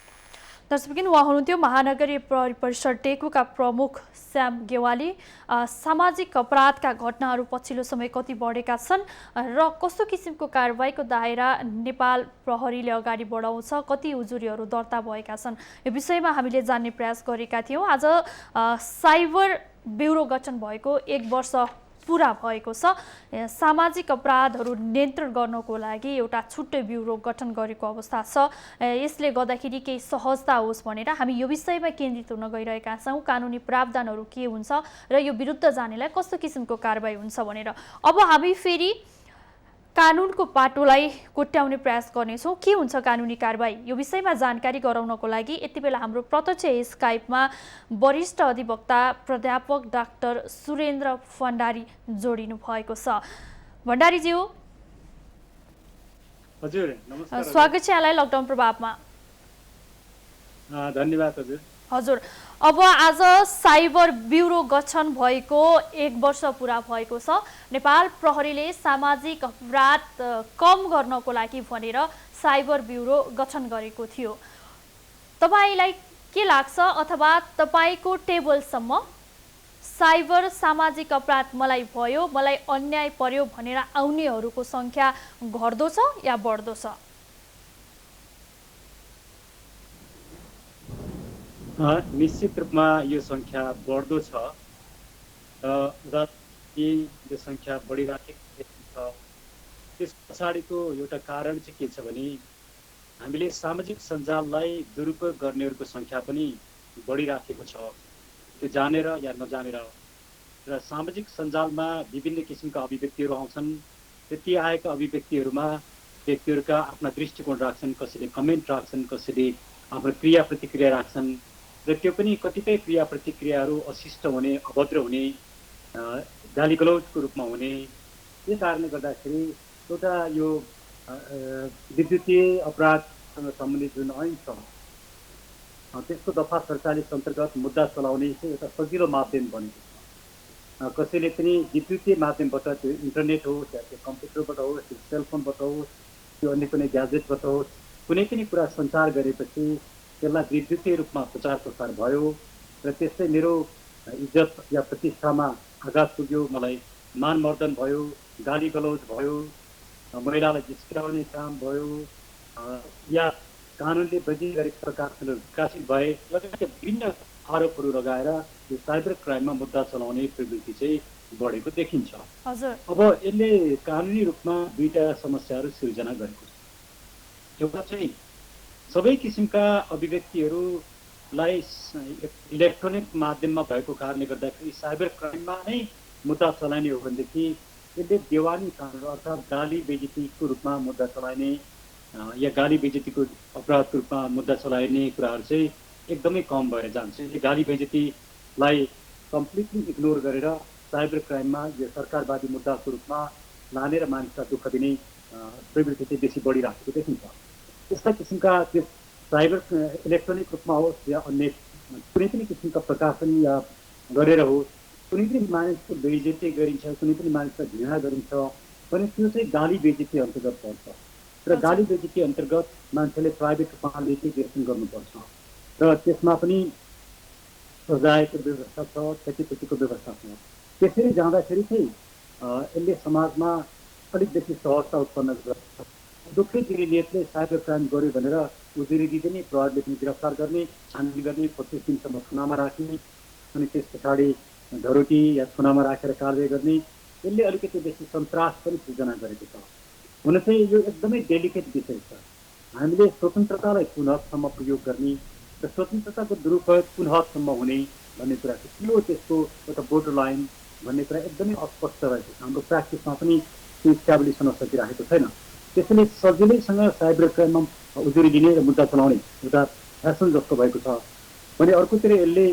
दर्शकबिन, उहाँ हुनुहुन्थ्यो महानगरीय प्रहरी परिषद टेकुका प्रमुख श्याम गेवाली। सामाजिक अपराधका घटनाहरू पछिल्लो समय कति बढेका छन् र कस्तो किसिमको कारबाहीको दायरा नेपाल प्रहरीले अगाडि बढाउँछ, कति उजुरीहरू दर्ता भएका छन्, यो विषयमा हामीले जान्ने प्रयास गरेका थियौँ। आज साइबर ब्युरो गठन भएको 1 वर्ष पुरा भएको छ। सामाजिक अपराधहरू नियन्त्रण गर्नको लागि एउटा छुट्टै ब्युरो गठन गरेको अवस्था छ। यसले गर्दाखेरि केही सहजता होस् भनेर हामी यो विषयमा केन्द्रित हुन गइरहेका छौँ। कानुनी प्रावधानहरू के हुन्छ र यो विरुद्ध जानेलाई कस्तो किसिमको कारबाही हुन्छ भनेर। अब हामी फेरि कानुनको पाटोलाई कोट्याउने प्रयास गर्नेछौँ। के हुन्छ कानुनी कारबाही, यो विषयमा जानकारी गराउनको लागि यति बेला हाम्रो प्रत्यक्ष स्काइपमा वरिष्ठ अधिवक्ता प्राध्यापक डाक्टर सुरेन्द्र भण्डारी जोडिनु भएको छ। भण्डारीज्यू, हजुर नमस्कार। स्वागत छ यहाँलाई लकडाउन प्रभावमा। धन्यवाद हजुर। हजुर, अब आज साइबर ब्युरो गठन भएको 1 वर्ष पुरा भएको छ। नेपाल प्रहरीले सामाजिक अपराध कम गर्नको लागि भनेर साइबर ब्युरो गठन गरेको थियो। तपाईलाई के लाग्छ, अथवा तपाईको टेबलसम्म साइबर सामाजिक अपराध मलाई भयो, मलाई अन्याय पर्यो भनेर आउनेहरूको संख्या घट्दो छ या बढ्दो छ? निश्चित रूपमा यो संख्या बढ्दो छ र यो संख्या बढिराखेको छ। त्यस पछाडिको एउटा कारण चाहिँ के छ भने हामीले सामाजिक सञ्जाललाई दुरुपयोग गर्नेहरूको संख्या पनि बढिराखेको छ, त्यो जानेर या नजानेर। र सामाजिक सञ्जालमा विभिन्न किसिमका अभिव्यक्तिहरू आउँछन्। त्यति आएका अभिव्यक्तिहरूमा व्यक्तिहरूका आफ्ना दृष्टिकोण राख्छन्, कसैले कमेन्ट राख्छन्, कसैले आफ्नो क्रिया प्रतिक्रिया राख्छन् र त्यो पनि कतिपय क्रिया प्रतिक्रियाहरू अशिष्ट हुने, अभद्र हुने, गालीगलौजको रूपमा हुने। यस कारणले गर्दाखेरि एउटा यो विद्युतीय अपराधसँग सम्बन्धित जुन ऐन छ त्यसको दफा 47 अन्तर्गत मुद्दा चलाउने चाहिँ एउटा सजिलो माध्यम बनेको छ। कसैले पनि विद्युतीय माध्यमबाट, त्यो इन्टरनेट होस् या त्यो कम्प्युटरबाट होस्, त्यो सेलफोनबाट होस्, त्यो अन्य कुनै ग्याजेटबाट होस्, कुनै पनि कुरा सञ्चार गरेपछि त्यसलाई विद्युतीय रूपमा प्रचार प्रसार भयो र त्यसै मेरो इज्जत या प्रतिष्ठामा आघात पुग्यो, मलाई मानमर्दन भयो, गाली गलौज भयो, महिलालाई जिस्काउने काम भयो, या कानुनले बजी गरेको प्रकारले विकासित भए, लगायतका विभिन्न आरोपहरू लगाएर यो साइबर क्राइममा मुद्दा चलाउने प्रवृत्ति चाहिँ बढेको देखिन्छ। अब यसले कानुनी रूपमा दुईटा समस्याहरू सिर्जना गरेको छ। एउटा चाहिँ सबै किसिमका अभिव्यक्तिहरूलाई इलेक्ट्रोनिक माध्यममा भएको कारणले गर्दाखेरि साइबर क्राइममा नै मुद्दा चलाइने हो भनेदेखि यसले देवानी कानुन अर्थात् गाली बेइज्जतीको रूपमा मुद्दा चलाइने या गाली बेइज्जतीको अपराधको रूपमा मुद्दा चलाइने कुराहरू चाहिँ एकदमै कम भएर जान्छ। यसले गाली बेइज्जतीलाई कम्प्लिटली इग्नोर गरेर साइबर क्राइममा यो सरकारवादी मुद्दाको रूपमा लाने र मानिसलाई दुःख दिने प्रवृत्ति चाहिँ बेसी बढिराखेको देखिन्छ। यस्ता किसिमका त्यो साइबर इलेक्ट्रोनिक रूपमा होस् या अन्य कुनै पनि किसिमका प्रकाशन या गरेर होस्, कुनै पनि मानिसको बेइज्जती गरिन्छ, कुनै पनि मानिसलाई घृणा गरिन्छ भने त्यो चाहिँ गाली बेइज्जती अन्तर्गत पर्छ र गाली बेइज्जती अन्तर्गत मान्छेले प्राइभेट रूपमा लिटिगेसन गर्नुपर्छ र त्यसमा पनि सजायको व्यवस्था छ, क्षतिपूर्तिको व्यवस्था छ। त्यसरी जाँदाखेरि चाहिँ यसले समाजमा अलिक बेसी सहजता उत्पन्न गर्छ। दुःखै दिनेले साइबर क्राइम गर्यो भनेर उजुरी दिँदैन, प्रहरीले पनि गिरफ्तार गर्ने, छानबिन गर्ने, 25 दिनसम्म थुनामा राख्ने, अनि त्यस पछाडि धरोटी या थुनामा राखेर कारवाही गर्ने, यसले अलिकति बेसी सन्तास पनि सृजना गरेको छ। हुन चाहिँ यो एकदमै डेलिकेट विषय छ। हामीले स्वतन्त्रतालाई कुन हदसम्म प्रयोग गर्ने र स्वतन्त्रताको दुरुपयोग कुन हदसम्म हुने भन्ने कुरा के हो, त्यसको एउटा बोर्डर लाइन भन्ने कुरा एकदमै अस्पष्ट रहेको छ। हाम्रो प्र्याक्टिसमा पनि त्यो इस्टाब्लिस हुन सकिरहेको छैन। त्यसैले सजिलैसँग साइबर क्राइममा उजुरी दिने र मुद्दा चलाउने एउटा फेसन जस्तो भएको छ भने अर्कोतिर यसले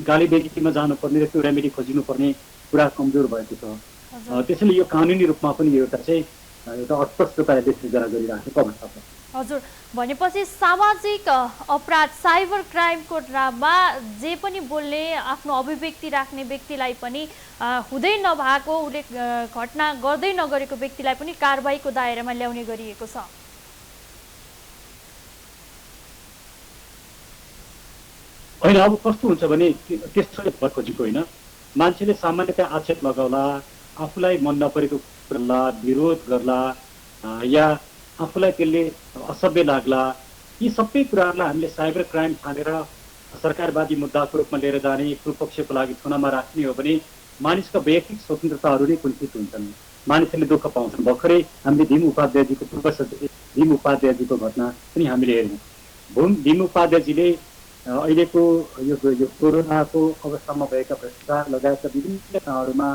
गाली बेइज्जतीमा जानुपर्ने र त्यो रेमेडी खोजिनुपर्ने कुरा कमजोर भएको छ। त्यसैले यो कानुनी रूपमा पनि एउटा चाहिँ एउटा अस्पष्टता यसले सृजना गरिराखेको अवस्था छ। हजुर, भनेपछि सामाजिक अपराध साइबर क्राइमको नाममा जे पनि बोल्ने आफ्नो अभिव्यक्ति राख्ने व्यक्तिलाई पनि हुँदै नभएको उसले घटना गर्दै नगरेको व्यक्तिलाई पनि कारबाहीको दायरामा ल्याउने गरिएको छ। होइन, अब कस्तो हुन्छ भने त्यसरी भर खोजेको होइन, मान्छेले सामान्यतया आक्षेप लगाउला, आफूलाई मन नपरेको कुराला विरोध गर्ला या आफूलाई त्यसले असभ्य लाग्ला, यी सबै कुराहरूलाई हामीले साइबर क्राइम ठानेर सरकारवादी मुद्दाको रूपमा लिएर जाने, पूर्वपक्षको लागि थुनामा राख्ने हो भने मानिसका वैयक्तिक स्वतन्त्रताहरू नै कुण्ठित हुन्छन्, मानिसहरूले दुःख पाउँछन्। भर्खरै हामीले भीम उपाध्यायजीको पूर्व सचिव भीम उपाध्यायजीको घटना पनि हामीले हेर्यौँ। भीम उपाध्यायजीले अहिलेको यो कोरोनाको अवस्थामा भएका भ्रष्टाचार लगायतका विभिन्न ठाउँहरूमा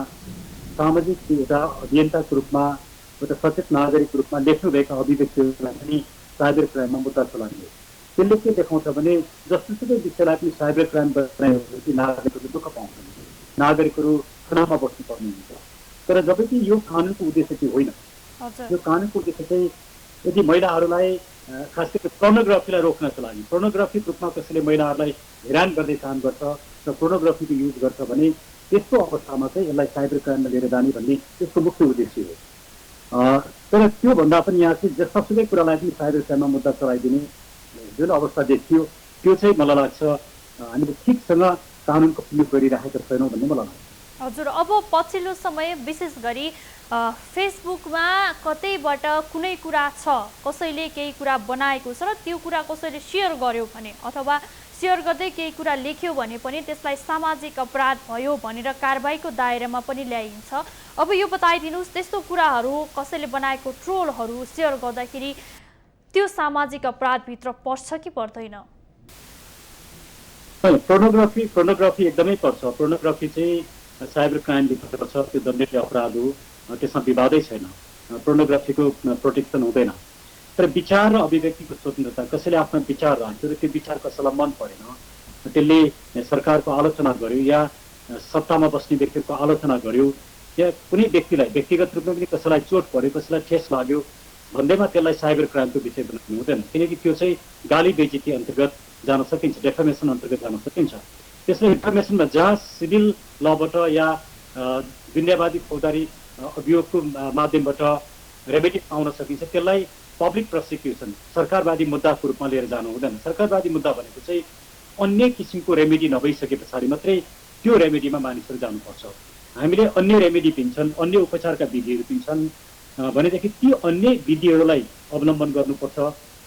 सामाजिक एउटा अभियन्ताको रूपमा एउटा सचेत नागरिकको रूपमा लेख्नुभएका अभिव्यक्तिहरूलाई पनि साइबर क्राइममा मुद्दा चलाउने। त्यसले के देखाउँछ भने जस्तोसुकै विषयलाई पनि साइबर क्राइम बनाएपछि नागरिकहरूले दुःख पाउँछन्, नागरिकहरू तनावमा बस्नुपर्ने हुन्छ। तर जबकि यो कानुनको उद्देश्य चाहिँ होइन। यो कानुनको उद्देश्य चाहिँ यदि महिलाहरूलाई खास गरी पोर्नोग्राफीलाई रोक्नको लागि पोर्नोग्राफिक रूपमा कसैले महिलाहरूलाई हैरान गर्दै काम गर्छ र पोर्नोग्राफीको युज गर्छ भने त्यस्तो अवस्थामा चाहिँ यसलाई साइबर क्राइममा लिएर जाने भन्ने त्यसको मुख्य उद्देश्य हो। तर त्योभन्दा पनि यहाँ चाहिँ जस्तोसुकै कुरालाई पनि साइबर क्राइममा मुद्दा चलाइदिने जुन अवस्था देखियो त्यो चाहिँ मलाई लाग्छ हामीले ठिकसँग कानुनको प्रयोग गरिराखेका छैनौँ भन्ने मलाई लाग्छ। हजुर, अब पछिल्लो समय विशेष गरी फेसबुकमा कतैबाट कुनै कुरा छ, कसैले केही कुरा बनाएको छ र त्यो कुरा कसैले सेयर गर्यो भने अथवा सेयर गर्दै केही कुरा लेख्यो भने पनि त्यसलाई सामाजिक अपराध भयो भनेर कारबाहीको दायरामा पनि ल्याइन्छ। अब यो बताइदिनुहोस्, त्यस्तो कुराहरू कसैले बनाएको ट्रोलहरू सेयर गर्दाखेरि त्यो सामाजिक अपराधभित्र पर्छ कि पर्दैन? पोर्नोग्राफी एकदमै पर्छ। पोर्नोग्राफी चाहिँ साइबर क्राइमभित्र पर्छ, त्यो दण्डनीय अपराध हो, त्यसमा विवादै छैन। पोर्नोग्राफीको प्रोटेक्सन हुँदैन। तर विचार र अभिव्यक्तिको स्वतन्त्रता, कसैले आफ्नो विचार राख्यो र त्यो विचार कसैलाई मन परेन, त्यसले सरकारको आलोचना गर्यो या सत्तामा बस्ने व्यक्तिको आलोचना गर्यो या कुनै व्यक्तिलाई व्यक्तिगत रूपमा पनि कसैलाई चोट पर्यो, कसैलाई ठेस लाग्यो भन्दैमा त्यसलाई साइबर क्राइमको विषय बनाउनु हुँदैन, किनकि त्यो चाहिँ गाली बेइज्जती अन्तर्गत जान सकिन्छ, डेफामेसन अन्तर्गत जान सकिन्छ। त्यसले डेफामेसनमा जहाँ सिभिल लबाट या दुनियावादी फौजदारी अभियोगको माध्यमबाट रेमेडी पाउन सकिन्छ, त्यसलाई पब्लिक प्रोसिक्युसन सरकारवादी मुद्दाको रूपमा लिएर जानु हुँदैन। सरकारवादी मुद्दा भनेको चाहिँ अन्य किसिमको रेमेडी नभइसके पछाडि मात्रै त्यो रेमेडीमा मानिसहरू जानुपर्छ। हामीले अन्य रेमेडी दिन्छन्, अन्य उपचारका विधिहरू दिन्छन् भनेदेखि ती अन्य विधिहरूलाई अवलम्बन गर्नुपर्छ।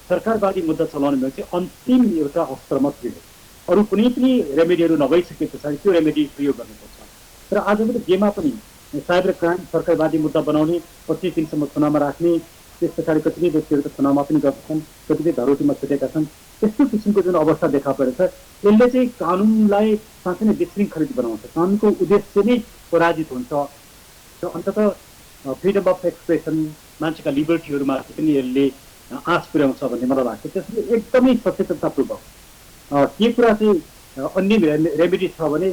सरकारवादी मुद्दा चलाउने भने चाहिँ अन्तिम एउटा अस्त्र मात्रै हो, अरू कुनै पनि रेमेडीहरू नभइसके पछाडि त्यो रेमेडी प्रयोग गर्नुपर्छ। तर आजभोलि जेमा पनि साइबर क्राइम सरकारवादी मुद्दा बनाउने, 25 दिनसम्म थुनामा राख्ने, त्यस पछाडि कतिपय व्यक्तिहरू त थुनामा पनि गर्छन्, कतिपय धरोटीमा छुटेका छन्। त्यस्तो किसिमको जुन अवस्था देखा परेछ यसले चाहिँ कानुनलाई साँच्चै नै विशृङ्खलित बनाउँछ, कानुनको उद्देश्य नै पराजित हुन्छ र अन्ततः फ्रिडम अफ एक्सप्रेसन, मान्छेका लिबर्टीहरूमाथि पनि यसले आँच पुर्याउँछ भन्ने मलाई लाग्छ। त्यसले एकदमै सचेतनतापूर्वक के कुरा चाहिँ अन्य रेमेडी छ भने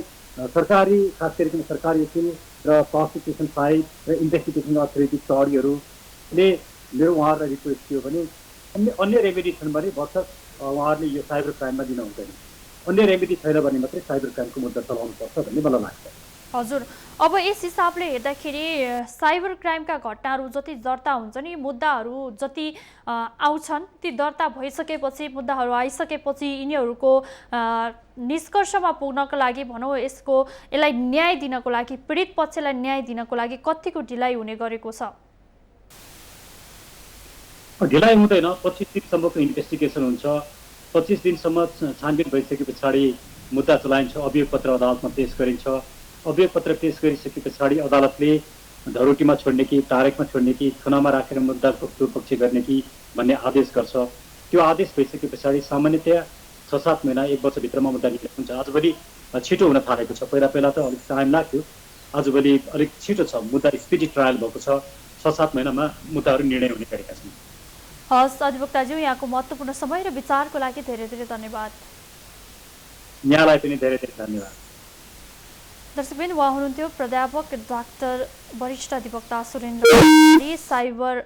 सरकारी खास गरिकन सरकारी वकिल र प्रोसिक्युसन साइड र इन्भेस्टिगेसन अथोरिटी प्रहरीहरूले मेरो उहाँहरूलाई रिक्वेस्ट थियो भने अन्य रेमेडी छन् भने भर्खर उहाँहरूले यो साइबर क्राइममा दिन हुँदैन, अन्य रेमेडी छैन भने मात्रै साइबर क्राइमको मुद्दा चलाउनुपर्छ भन्ने मलाई लाग्छ। हजुर, अब यस हिसाबले हेर्दाखेरि साइबर क्राइमका घटनाहरू जति दर्ता हुन्छ नि, मुद्दाहरू जति आउँछन् ती दर्ता भइसकेपछि, मुद्दाहरू आइसकेपछि यिनीहरूको निष्कर्षमा पुग्नको लागि भनौँ यसलाई न्याय दिनको लागि, पीडित पक्षलाई न्याय दिनको लागि कतिको ढिलाइ हुने गरेको छ? ढिलाइ हुँदैन, 25 दिनसम्मको इन्भेस्टिगेसन हुन्छ। 25 दिनसम्म छानबिन भइसके पछाडि मुद्दा चलाइन्छ, अभियोग पत्र अदालतमा पेश गरिन्छ। अभियोग पत्र पेश गरिसके पछाडि अदालतले धरोटीमा छोड्ने कि तारेकमा छोड्ने कि थुनामा राखेर मुद्दाको पूर्वपक्ष गर्ने कि भन्ने आदेश गर्छ। त्यो आदेश भइसके पछाडि सामान्यतया 6-7 महिना 1 वर्षभित्रमा मुद्दा निर्णय हुन्छ। आजभोलि छिटो हुन थालेको छ, पहिला त अलिक टाइम लाग्थ्यो, आजभोलि अलिक छिटो छ, मुद्दा स्पिडी ट्रायल भएको छ, 6-7 महिनामा मुद्दाहरू निर्णय हुने गरेका छन्। हस् अधिवक्ताज्यू, यहाँको महत्त्वपूर्ण समय र विचारको लागि धेरै धेरै धन्यवाद। यहाँलाई पनि धेरै धेरै धन्यवाद। दर्शकबिन, उहाँ हुनुहुन्थ्यो प्राध्यापक डाक्टर वरिष्ठ अधिवक्ता सुरेन्द्र। साइबर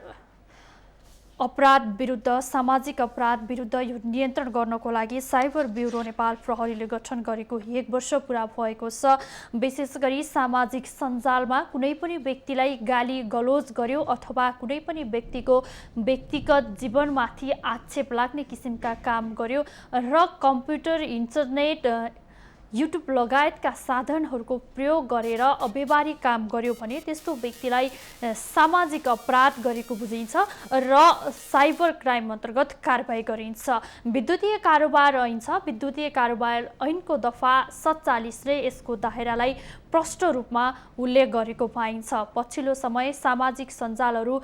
अपराध विरुद्ध, सामाजिक अपराध विरुद्ध यो नियन्त्रण गर्नको लागि साइबर ब्युरो नेपाल प्रहरीले गठन गरेको 1 वर्ष पुरा भएको छ। विशेष गरी सामाजिक सञ्जालमा कुनै पनि व्यक्तिलाई गाली गलोज गर्यो अथवा कुनै पनि व्यक्तिको व्यक्तिगत जीवनमाथि आक्षेप लाग्ने किसिमका काम गर्यो र कम्प्युटर, इन्टरनेट, युट्युब लगायतका साधनहरूको प्रयोग गरेर अव्यवहारिक काम गर्यो भने त्यस्तो व्यक्तिलाई सामाजिक अपराध गरेको बुझिन्छ र साइबर क्राइम अन्तर्गत कारबाही गरिन्छ। विद्युतीय कारोबार ऐन छ। विद्युतीय कारोबार ऐनको दफा 47ले यसको दायरालाई प्रष्ट रूपमा उल्लेख गरेको पाइन्छ। पछिल्लो समय सामाजिक सञ्जालहरू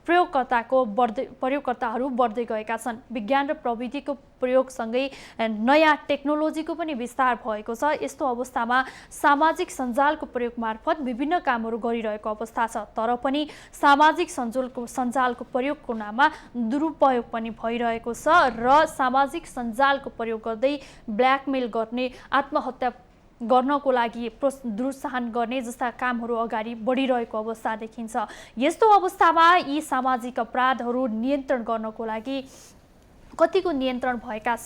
प्रयोगकर्ताहरू बढ्दै गएका छन्। विज्ञान र प्रविधिको प्रयोगसँगै नयाँ टेक्नोलोजीको पनि विस्तार भएको छ। यस्तो अवस्थामा सामाजिक सञ्जालको प्रयोग मार्फत विभिन्न कामहरू गरिरहेको अवस्था छ। तर पनि सामाजिक सञ्जालको प्रयोगको नाममा दुरुपयोग पनि भइरहेको छ र सामाजिक सञ्जालको प्रयोग गर्दै ब्ल्याकमेल गर्ने, आत्महत्या गर्नको लागि प्रोत्साहन गर्ने जस्ता कामहरू अगाडि बढिरहेको अवस्था देखिन्छ। यस्तो अवस्थामा यी सामाजिक अपराधहरू नियन्त्रण गर्नको लागि कतिको नियन्त्रण भएका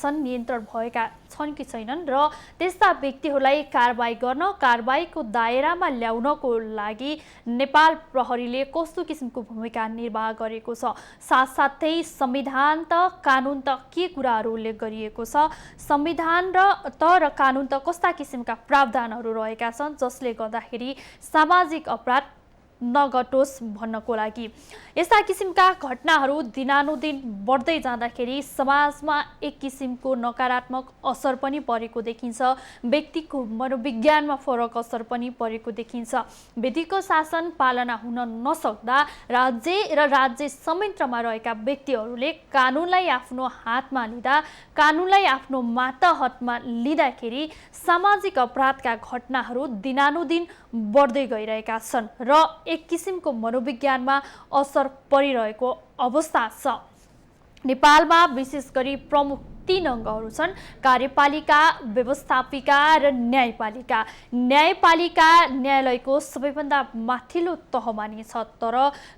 छन् कि छैनन् र त्यस्ता व्यक्तिहरूलाई कारबाही गर्न, कारबाहीको दायरामा ल्याउनको लागि नेपाल प्रहरीले कस्तो किसिमको भूमिका निर्वाह गरेको छ। साथसाथै संविधान त कानुन त के कुराहरू उल्लेख गरिएको छ, संविधान र कानुन त कस्ता किसिमका प्रावधानहरू रहेका छन् जसले गर्दाखेरि सामाजिक अपराध नघटोस् भन्नको लागि। यस्ता किसिमका घटनाहरू दिनानुदिन बढ्दै जाँदाखेरि समाजमा एक किसिमको नकारात्मक असर पनि परेको देखिन्छ। व्यक्तिको मनोविज्ञानमा फरक असर पनि परेको देखिन्छ। विधिको शासन पालना हुन नसक्दा राज्य संयन्त्रमा रहेका व्यक्तिहरूले कानुनलाई आफ्नो हातमा लिँदा, कानुनलाई आफ्नो मातहतमा लिँदाखेरि सामाजिक अपराधका घटनाहरू दिनानुदिन बढ्दै गइरहेका छन् र एक किसिमको मनोविज्ञानमा असर परिरहेको अवस्था छ। नेपालमा विशेष गरी प्रमुख 3 अङ्गहरू छन्: कार्यपालिका, व्यवस्थापिका र न्यायपालिका। न्यायपालिका न्यायालयको सबैभन्दा माथिल्लो तह मानिन्छ, तर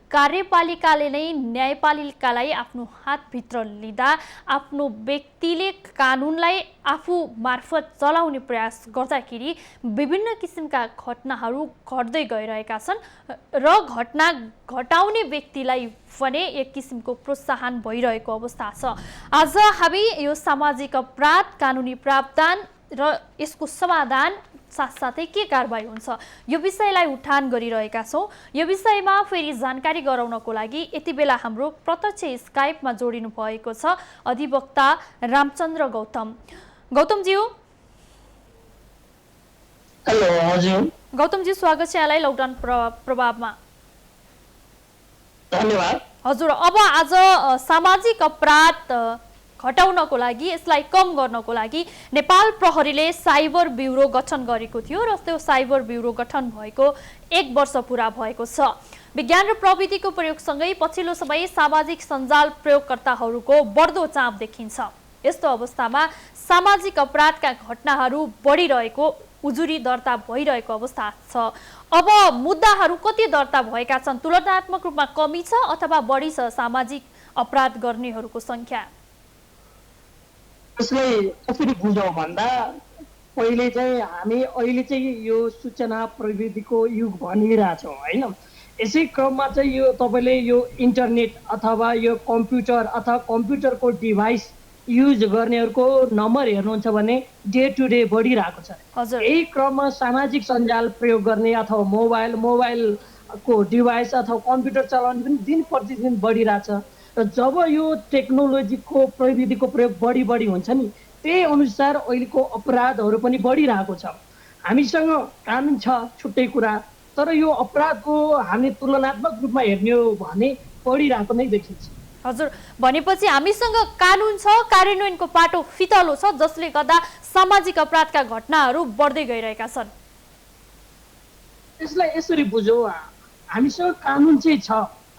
कार्यपालिकाले नै न्यायपालिकालाई आफ्नो हातभित्र लिँदा आफ्नो व्यक्तिले कानुनलाई आफू मार्फत चलाउने प्रयास गर्दाखेरि विभिन्न किसिमका घटनाहरू घट्दै गइरहेका छन् र घटना घटाउने व्यक्तिलाई भने एक किसिमको प्रोत्साहन भइरहेको अवस्था छ। आज हामी यो सामाजिक अपराध, कानुनी प्रावधान र यसको समाधान साथसाथै के कारबाही हुन्छ यो विषयलाई उठान गरिरहेका छौँ। यो विषयमा फेरि जानकारी गराउनको लागि यति बेला हाम्रो प्रत्यक्ष स्काइपमा जोडिनु भएको छ अधिवक्ता रामचन्द्र गौतम। गौतमज्यू, हेलो। हजुर गौतमज्यू, स्वागत छ यहाँलाई लकडाउन प्रभावमा। धन्यवाद। हजुर, अब आज सामाजिक अपराध घटाउनको लागि, यसलाई कम गर्नको लागि नेपाल प्रहरीले साइबर ब्युरो गठन गरेको थियो र त्यो साइबर ब्युरो गठन भएको 1 वर्ष पुरा भएको छ। विज्ञान र प्रविधिको प्रयोगसँगै पछिल्लो समय सामाजिक सञ्जाल प्रयोगकर्ताहरूको बढ्दो चाप देखिन्छ। यस्तो अवस्थामा सामाजिक अपराधका घटनाहरू बढिरहेको, उजुरी दर्ता भइरहेको अवस्था छ। अब मुद्दाहरू कति दर्ता भएका छन्? तुलनात्मक रूपमा कमी छ अथवा बढी छ सामाजिक अपराध गर्नेहरूको सङ्ख्या? यसलाई कसरी बुझौँ भन्दा पहिले चाहिँ हामी अहिले चाहिँ यो सूचना प्रविधिको युग भनिरहेछौँ होइन। यसै क्रममा चाहिँ यो तपाईँले यो इन्टरनेट अथवा यो कम्प्युटर अथवा कम्प्युटरको डिभाइस युज गर्नेहरूको नम्बर हेर्नुहुन्छ भने डे टु डे बढिरहेको छ। यही क्रममा सामाजिक सञ्जाल प्रयोग गर्ने अथवा मोबाइलको डिभाइस अथवा कम्प्युटर चलाउने पनि दिन प्रतिदिन बढिरहेछ। र जब यो टेक्नोलोजीको प्रविधिको प्रयोग बढी हुन्छ नि, त्यही अनुसार अहिलेको अपराधहरू पनि बढिरहेको छ। हामीसँग कानुन छ छुट्टै कुरा, तर यो अपराधको हामी तुलनात्मक रूपमा हेर्ने हो भने बढिरहेको नै देखिन्छ। हजुर, भनेपछि हामीसँग कानुन छ, कार्यान्वयनको पाटो फितलो छ, जसले गर्दा सामाजिक अपराधका घटनाहरू बढ्दै गइरहेका छन्। यसलाई यसरी बुझौँ, हामीसँग कानुन चाहिँ छ,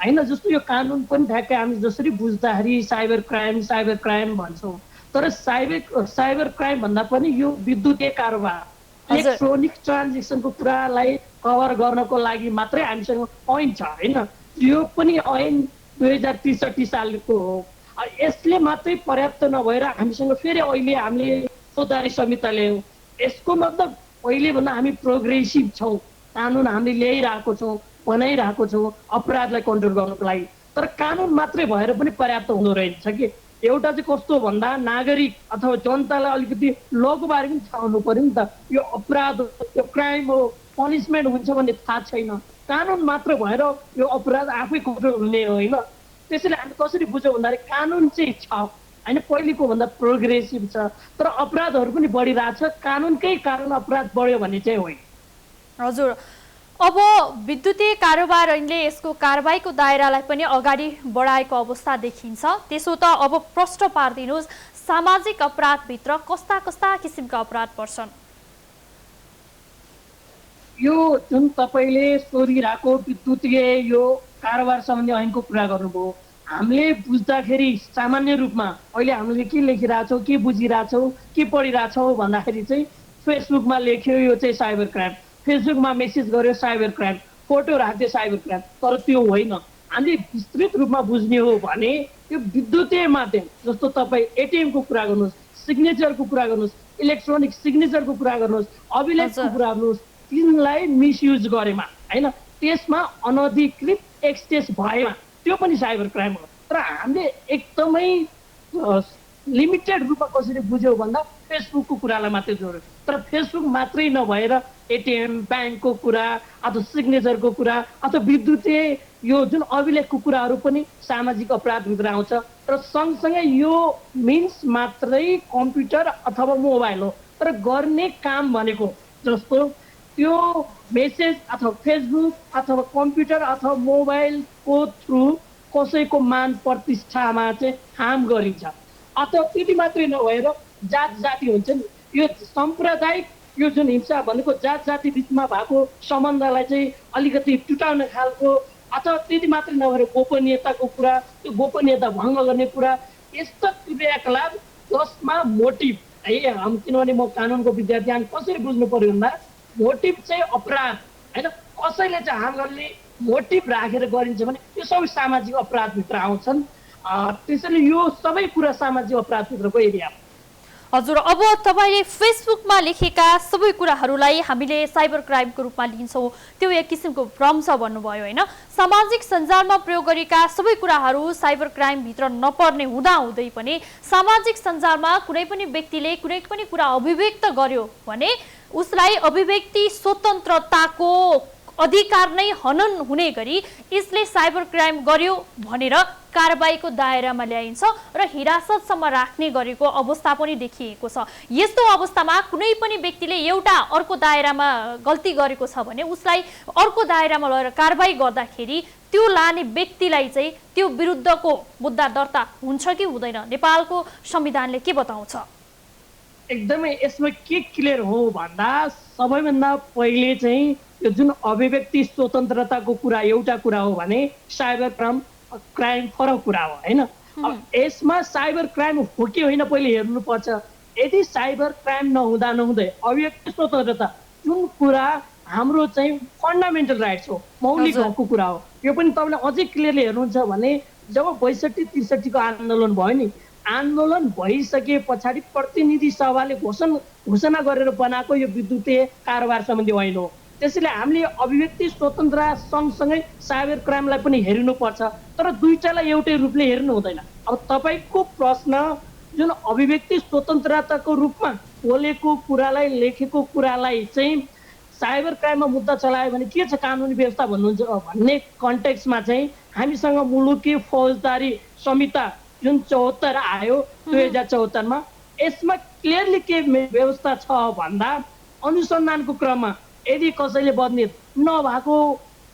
होइन। जस्तो यो कानुन पनि ठ्याक्कै हामी जसरी बुझ्दाखेरि साइबर क्राइम भन्छौँ, तर साइबर क्राइम भन्दा पनि यो विद्युतीय कारोबार इलेक्ट्रोनिक ट्रान्जेक्सनको कुरालाई कभर गर्नको लागि मात्रै हामीसँग ऐन छ होइन। यो पनि ऐन 2063 सालको हो। यसले मात्रै पर्याप्त नभएर हामीसँग फेरि अहिले हामीले फौजदारी संहिता ल्यायौँ। यसको मतलब पहिलेभन्दा हामी प्रोग्रेसिभ छौँ, कानुन हामीले ल्याइरहेको छौँ, बनाइरहेको छौँ अपराधलाई कन्ट्रोल गर्नको लागि। तर कानुन मात्रै भएर पनि पर्याप्त हुँदो रहेछ कि एउटा चाहिँ कस्तो भन्दा नागरिक अथवा जनतालाई अलिकति लको बारे पनि थाहा हुनु पर्यो नि त। यो अपराध हो, यो क्राइम हो, पनिसमेन्ट हुन्छ भन्ने थाहा छैन। कानुन मात्र भएर यो अपराध आफै कन्ट्रोल हुने होइन। त्यसैले हामी कसरी बुझ्यौँ भन्दाखेरि कानुन चाहिँ छ होइन, पहिलेको भन्दा प्रोग्रेसिभ छ, तर अपराधहरू पनि बढिरहेछ। कानुनकै कारण अपराध बढ्यो भन्ने चाहिँ होइन। हजुर, अब विद्युतीय कारोबार ऐनले यसको कारबाहीको दायरालाई पनि अगाडि बढाएको अवस्था देखिन्छ। त्यसो त अब प्रश्न पारिदिनुहोस्, सामाजिक अपराधभित्र कस्ता कस्ता किसिमका अपराध पर्छन्? यो जुन तपाईँले सोधिरहेको विद्युतीय यो कारोबार सम्बन्धी ऐनको कुरा गर्नुभयो, हामीले बुझ्दाखेरि सामान्य रूपमा अहिले हामीले के लेखिरहेछौँ, के बुझिरहेछौँ, के पढिरहेछौँ भन्दाखेरि चाहिँ फेसबुकमा लेख्यो यो चाहिँ साइबर क्राइम, फेसबुकमा मेसेज गर्यो साइबर क्राइम, फोटो राख्यो साइबर क्राइम। तर त्यो होइन। हामीले विस्तृत रूपमा बुझ्ने हो भने यो विद्युतीय माध्यम जस्तो तपाईँ एटिएमको कुरा गर्नुहोस्, सिग्नेचरको कुरा गर्नुहोस्, इलेक्ट्रोनिक सिग्नेचरको कुरा गर्नुहोस्, अभिलेखको कुरा गर्नुहोस्, तिनलाई मिसयुज गरेमा होइन, त्यसमा अनधिकृत एक्सेस भएमा त्यो पनि साइबर क्राइम हो। तर हामीले एकदमै लिमिटेड रूपमा कसरी बुझ्यौँ भन्दा फेसबुकको कुरालाई मात्रै जोड्यो। तर फेसबुक मात्रै नभएर एटिएम, ब्याङ्कको कुरा अथवा सिग्नेचरको कुरा अथवा विद्युतीय यो जुन अभिलेखको कुराहरू पनि सामाजिक अपराधभित्र आउँछ। र सँगसँगै यो मिन्स मात्रै कम्प्युटर अथवा मोबाइल हो, तर गर्ने काम भनेको जस्तो त्यो मेसेज अथवा फेसबुक अथवा कम्प्युटर अथवा मोबाइलको थ्रु कसैको मान प्रतिष्ठामा चाहिँ हार्म गरिन्छ। अथवा त्यति मात्रै नभएर जात जाति हुन्छ नि, यो साम्प्रदायिक यो जुन हिंसा भनेको जात जाति बिचमा भएको सम्बन्धलाई चाहिँ अलिकति टुटाउने खालको, अथवा त्यति मात्रै नभएर गोपनीयताको कुरा, त्यो गोपनीयता भङ्ग गर्ने कुरा, यस्तो क्रियाकलाप जसमा मोटिभ है, हम किनभने म कानुनको विद्यार्थी, हामी कसरी बुझ्नु पर्यो भन्दा मोटिभ चाहिँ अपराध होइन, कसैले चाहिँ हार्म गर्ने मोटिभ राखेर गरिन्छ भने यो सबै सामाजिक अपराधभित्र आउँछन्। त्यसैले यो सबै कुरा सामाजिक अपराधभित्रको एरिया। हजुर, अब तपाईले फेसबुकमा लेखेका सबै कुराहरूलाई हामीले साइबर क्राइमको रूपमा लिन्छौँ, त्यो एक किसिमको भ्रम छ भन्नुभयो होइन। सामाजिक सञ्जालमा प्रयोग गरेका सबै कुराहरू साइबर क्राइमभित्र नपर्ने हुँदाहुँदै पनि सामाजिक सञ्जालमा कुनै पनि व्यक्तिले कुनै पनि कुरा अभिव्यक्त गर्यो भने उसलाई अभिव्यक्ति स्वतन्त्रताको अधिकार नै हनन हुने गरी यसले साइबर क्राइम गर्यो भनेर कारबाहीको दायरामा ल्याइन्छ र हिरासतसम्म राख्ने गरेको अवस्था पनि देखिएको छ। यस्तो अवस्थामा कुनै पनि व्यक्तिले एउटा अर्को दायरामा गल्ती गरेको छ भने उसलाई अर्को दायरामा लगेर कारबाही गर्दाखेरि त्यो लाने व्यक्तिलाई चाहिँ त्यो विरुद्धको मुद्दा दर्ता हुन्छ कि हुँदैन? नेपालको संविधानले के बताउँछ? एकदमै यसमा के क्लियर हो भन्दा सबैभन्दा पहिले चाहिँ यो जुन अभिव्यक्ति स्वतन्त्रताको कुरा एउटा कुरा हो भने साइबर क्राइम फरक कुरा हो होइन। यसमा साइबर क्राइम हो कि होइन पहिले हेर्नुपर्छ। यदि साइबर क्राइम नहुँदै अभिव्यक्ति स्वतन्त्रता जुन कुरा हाम्रो चाहिँ फन्डामेन्टल राइट्स हो, मौलिक हकको कुरा हो, यो पनि तपाईँले अझै क्लियरली हेर्नुहुन्छ भने जब 62-63 को आन्दोलन भयो नि, आन्दोलन भइसके पछाडि प्रतिनिधि सभाले घोषणा गरेर बनाएको यो विद्युतीय कारोबार सम्बन्धी ऐन हो। त्यसैले हामीले अभिव्यक्ति स्वतन्त्रता सँगसँगै साइबर क्राइमलाई पनि हेर्नुपर्छ, तर दुईटालाई एउटै रूपले हेर्नु हुँदैन। अब तपाईँको प्रश्न जुन अभिव्यक्ति स्वतन्त्रताको रूपमा बोलेको कुरालाई, लेखेको कुरालाई चाहिँ साइबर क्राइममा मुद्दा चलायो भने के छ कानुनी व्यवस्था भन्नुहुन्छ भन्ने कन्टेक्स्टमा चाहिँ हामीसँग मुलुकी फौजदारी संहिता जुन 74 आयो 2074 मा, यसमा क्लियरली के व्यवस्था छ भन्दा अनुसन्धानको क्रममा यदि कसैले बदनियत नभएको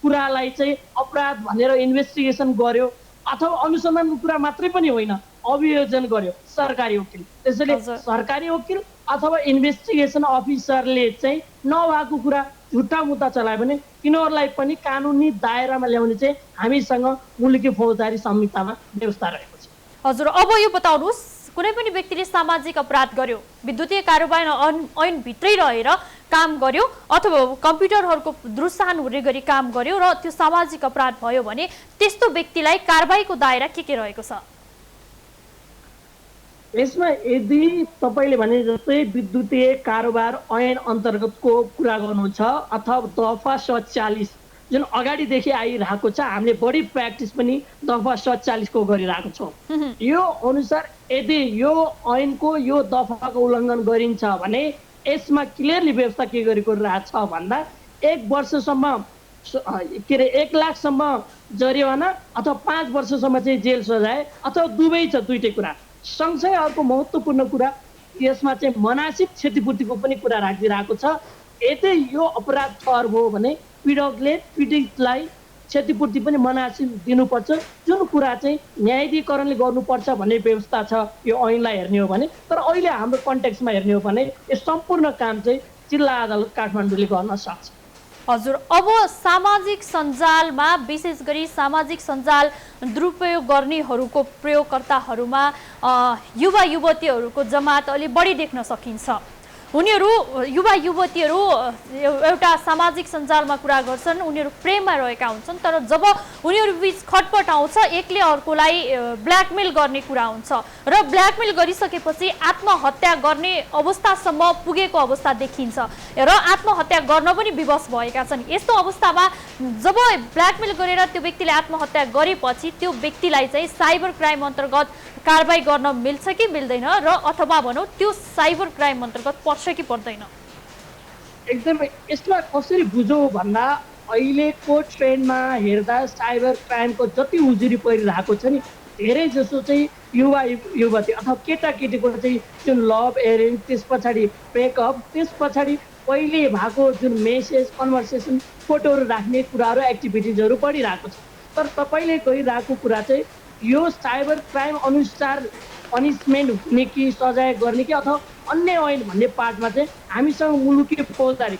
कुरालाई चाहिँ अपराध भनेर इन्भेस्टिगेसन गर्यो अथवा अनुसन्धानको कुरा मात्रै पनि होइन अभियोजन गर्यो सरकारी वकिल, त्यसैले सरकारी वकिल अथवा इन्भेस्टिगेसन अफिसरले चाहिँ नभएको कुरा झुट्टा मुद्दा चलायो भने तिनीहरूलाई पनि कानुनी दायरामा ल्याउने चाहिँ हामीसँग मुलुकी फौजदारी संहितामा व्यवस्था रहेको छ। हजुर, अब यो बताउनुहोस्, कुनै पनि व्यक्तिले सामाजिक अपराध गर्यो, विद्युतीय कार्यान्वयन ऐनभित्रै रहेर काम गर्यो अथवा कम्प्युटरहरूको दुरुत्साहन हुने गरी काम गर्यो र त्यो सामाजिक अपराध भयो भने त्यस्तो व्यक्तिलाई कारबाहीको दायरा के रहेको छ? यसमा यदि तपाईँले भने जस्तै विद्युतीय कारोबार ऐन अन्तर्गतको कुरा गर्नुहुन्छ अथवा दफा 47 जुन अगाडिदेखि आइरहेको छ, हामीले बढी प्र्याक्टिस पनि दफा 47 को गरिरहेको छौँ। यो अनुसार यदि यो ऐनको यो दफाको उल्लङ्घन गरिन्छ भने यसमा क्लियरली व्यवस्था के गरेको रहेछ भन्दा 1 वर्षसम्म के अरे 1 लाखसम्म जरिवाना अथवा 5 वर्षसम्म चाहिँ जेल सजाय अथवा दुवै छ, दुईटै कुरा। सँगसँगै अर्को महत्त्वपूर्ण कुरा यसमा चाहिँ मनासिब क्षतिपूर्तिको पनि कुरा राखिदिरहेको छ। यदि यो अपराध ठहर भयो भने पीडकले पीडितलाई क्षतिपूर्ति पनि मनासिब दिनुपर्छ, जुन कुरा चाहिँ न्यायाधिकरणले गर्नुपर्छ भन्ने व्यवस्था छ यो ऐनलाई हेर्ने हो भने। तर अहिले हाम्रो कन्टेक्स्टमा हेर्ने हो भने यो सम्पूर्ण काम चाहिँ जिल्ला अदालत काठमाडौँले गर्न सक्छ। हजुर, अब सामाजिक सञ्जालमा विशेष गरी सामाजिक सञ्जाल दुरुपयोग गर्नेहरूको प्रयोगकर्ताहरूमा युवा युवतीहरूको जमात अलि बढी देख्न सकिन्छ। उनीहरू युवा युवतीहरू एउटा सामाजिक सञ्जालमा कुरा गर्छन्, उनीहरू प्रेममा रहेका हुन्छन्, तर जब उनीहरू बीच खटपट आउँछ एकले अर्कोलाई ब्ल्याकमेल गर्ने कुरा हुन्छ र ब्ल्याकमेल गरिसकेपछि आत्महत्या गर्ने अवस्थासम्म पुगेको अवस्था देखिन्छ र आत्महत्या गर्न पनि विवश भएका छन्। यस्तो अवस्थामा जब ब्ल्याकमेल गरेर त्यो व्यक्तिले आत्महत्या गरेपछि त्यो व्यक्तिलाई चाहिँ साइबर क्राइम अन्तर्गत कारबाही गर्न मिल्छ कि मिल्दैन र अथवा भनौँ त्यो साइबर क्राइम अन्तर्गत पर्छ कि पर्दैन? एकदमै यसलाई कसरी बुझौँ भन्दा अहिलेको ट्रेन्डमा हेर्दा साइबर क्राइमको जति उजुरी परिरहेको छ नि, धेरै जसो चाहिँ युवा युवती अथवा केटाकेटीको चाहिँ जुन लभ एरेन्ज, त्यस पछाडि ब्रेकअप, त्यस पछाडि पहिले भएको जुन मेसेज कन्भर्सेसन फोटोहरू राख्ने कुराहरू एक्टिभिटिजहरू बढिरहेको छ। तर तपाईँले गरिरहेको कुरा चाहिँ यो साइबर क्राइम अनुसार पनिसमेन्ट हुने कि सजाय गर्ने कि अथवा अन्य ऐन भन्ने पार्टमा चाहिँ हामीसँग मुलुकी फौजदारी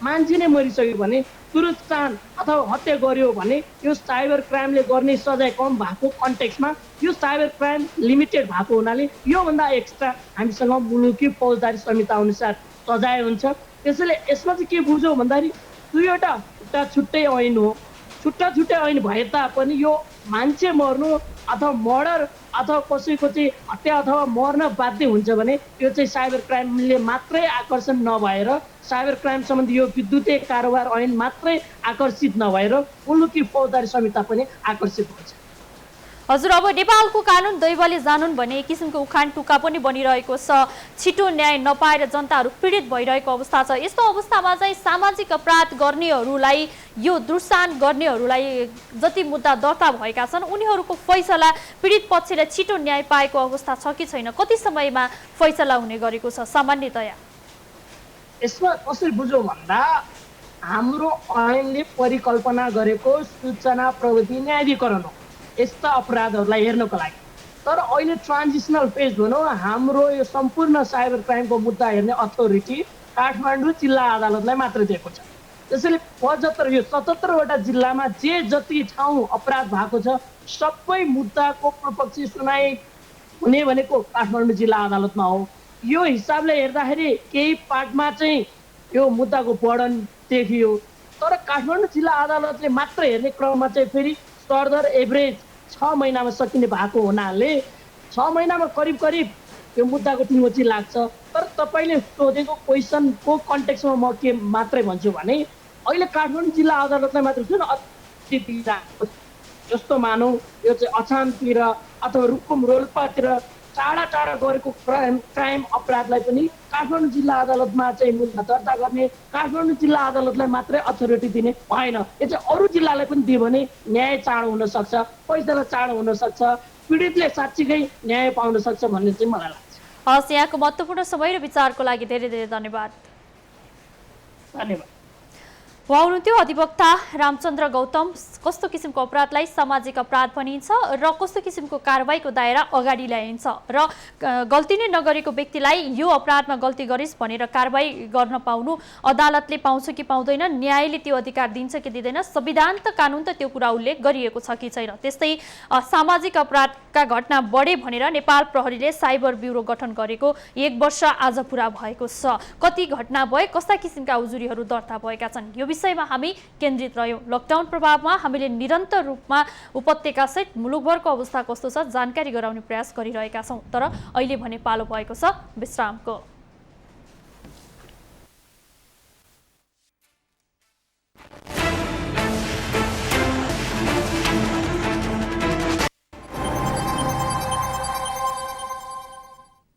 मान्छे नै मरिसक्यो भने दुरुत्साहन अथवा हत्या गर्यो भने यो साइबर क्राइमले गर्ने सजाय कम भएको कन्टेक्स्टमा यो साइबर क्राइम लिमिटेड भएको हुनाले योभन्दा एक्स्ट्रा हामीसँग मुलुकी फौजदारी संहिता अनुसार सजाय हुन्छ। त्यसैले यसमा चाहिँ के बुझौँ भन्दाखेरि दुईवटा छुट्टै ऐन हो। छुट्टा छुट्टै ऐन भए तापनि यो मान्छे मर्नु अथवा मर्डर अथवा कसैको चाहिँ हत्या अथवा मर्न बाध्य हुन्छ भने यो चाहिँ साइबर क्राइमले मात्रै आकर्षण नभएर, साइबर क्राइम सम्बन्धी यो विद्युतीय कारोबार ऐन मात्रै आकर्षित नभएर मुलुकी फौजदारी संहिता पनि आकर्षित हुन्छ। हजुर, अब नेपालको कानुन दैवले जानुन् भन्ने किसिमको उखान टुक्का पनि बनिरहेको छ। छिटो न्याय नपाएर जनताहरू पीडित भइरहेको अवस्था छ। यस्तो अवस्थामा चाहिँ सामाजिक अपराध गर्नेहरूलाई, यो दुरुत्साहन गर्नेहरूलाई जति मुद्दा दर्ता भएका छन् उनीहरूको फैसला पीडित पक्षले छिटो न्याय पाएको अवस्था छ कि छैन? कति समयमा फैसला हुने गरेको छ सामान्यतया? यसमा कसरी बुझौँ भन्दा हाम्रो ऐनले परिकल्पना गरेको सूचना प्रविधि न्यायाधिकरण हो यस्ता अपराधहरूलाई हेर्नको लागि। तर अहिले ट्रान्जिसनल फेज भनौँ, हाम्रो यो सम्पूर्ण साइबर क्राइमको मुद्दा हेर्ने अथोरिटी काठमाडौँ जिल्ला अदालतलाई मात्र दिएको छ। त्यसैले 77वटा जिल्लामा जे जति ठाउँ अपराध भएको छ सबै मुद्दाको प्रपक्षी सुनाइ हुने भनेको काठमाडौँ जिल्ला अदालतमा हो। यो हिसाबले हेर्दाखेरि केही पार्टमा चाहिँ यो मुद्दाको वर्णन देखियो, तर काठमाडौँ जिल्ला अदालतले मात्र हेर्ने क्रममा चाहिँ फेरि फर्दर एभरेज 6 महिनामा सकिने भएको हुनाले 6 महिनामा करिब यो मुद्दाको टिमोची लाग्छ। तर तपाईँले सोधेको क्वेसनको कन्टेक्स्टमा म के मात्रै भन्छु भने अहिले काठमाडौँ जिल्ला अदालतलाई मात्र जुन जस्तो मानौँ यो चाहिँ अछामतिर अथवा रुकुम रोल्पातिर टाढा गरेको क्राइम अपराधलाई पनि काठमाडौँ जिल्ला अदालतमा चाहिँ मुद्दा दर्ता गर्ने काठमाडौँ जिल्ला अदालतलाई मात्रै अथोरिटी दिने भएन। यो चाहिँ अरू जिल्लालाई पनि दियो भने न्याय चाँडो हुन सक्छ, फैसला चाँडो हुन सक्छ, पीडितले साँच्चीकै न्याय पाउन सक्छ भन्ने चाहिँ मलाई लाग्छ। हस्, यहाँको महत्त्वपूर्ण समय र विचारको लागि धेरै धेरै धन्यवाद। धन्यवाद। उहाँ हुनुहुन्थ्यो अधिवक्ता रामचन्द्र गौतम। कस्तो किसिमको अपराधलाई सामाजिक अपराध भनिन्छ र कस्तो किसिमको कारबाहीको दायरा अगाडि ल्याइन्छ र गल्ती नै नगरेको व्यक्तिलाई यो अपराधमा गल्ती गरिस् भनेर कारबाही गर्न पाउनु अदालतले पाउँछ कि पाउँदैन, न्यायले त्यो अधिकार दिन्छ कि दिँदैन, संविधान त कानुन त त्यो कुरा उल्लेख गरिएको छ कि छैन। त्यस्तै सामाजिक अपराधका घटना बढे भनेर नेपाल प्रहरीले साइबर ब्युरो गठन गरेको 1 वर्ष आज पुरा भएको छ। कति घटना भए, कस्ता किसिमका उजुरीहरू दर्ता भएका छन्, यो विषयमा हामी केन्द्रित रह्यौँ। लकडाउन प्रभावमा हामीले निरन्तर रूपमा उपत्यकासहित मुलुकभरको अवस्था कस्तो छ जानकारी गराउने प्रयास गरिरहेका छौँ। तर अहिले भने पालो भएको छ विश्रामको।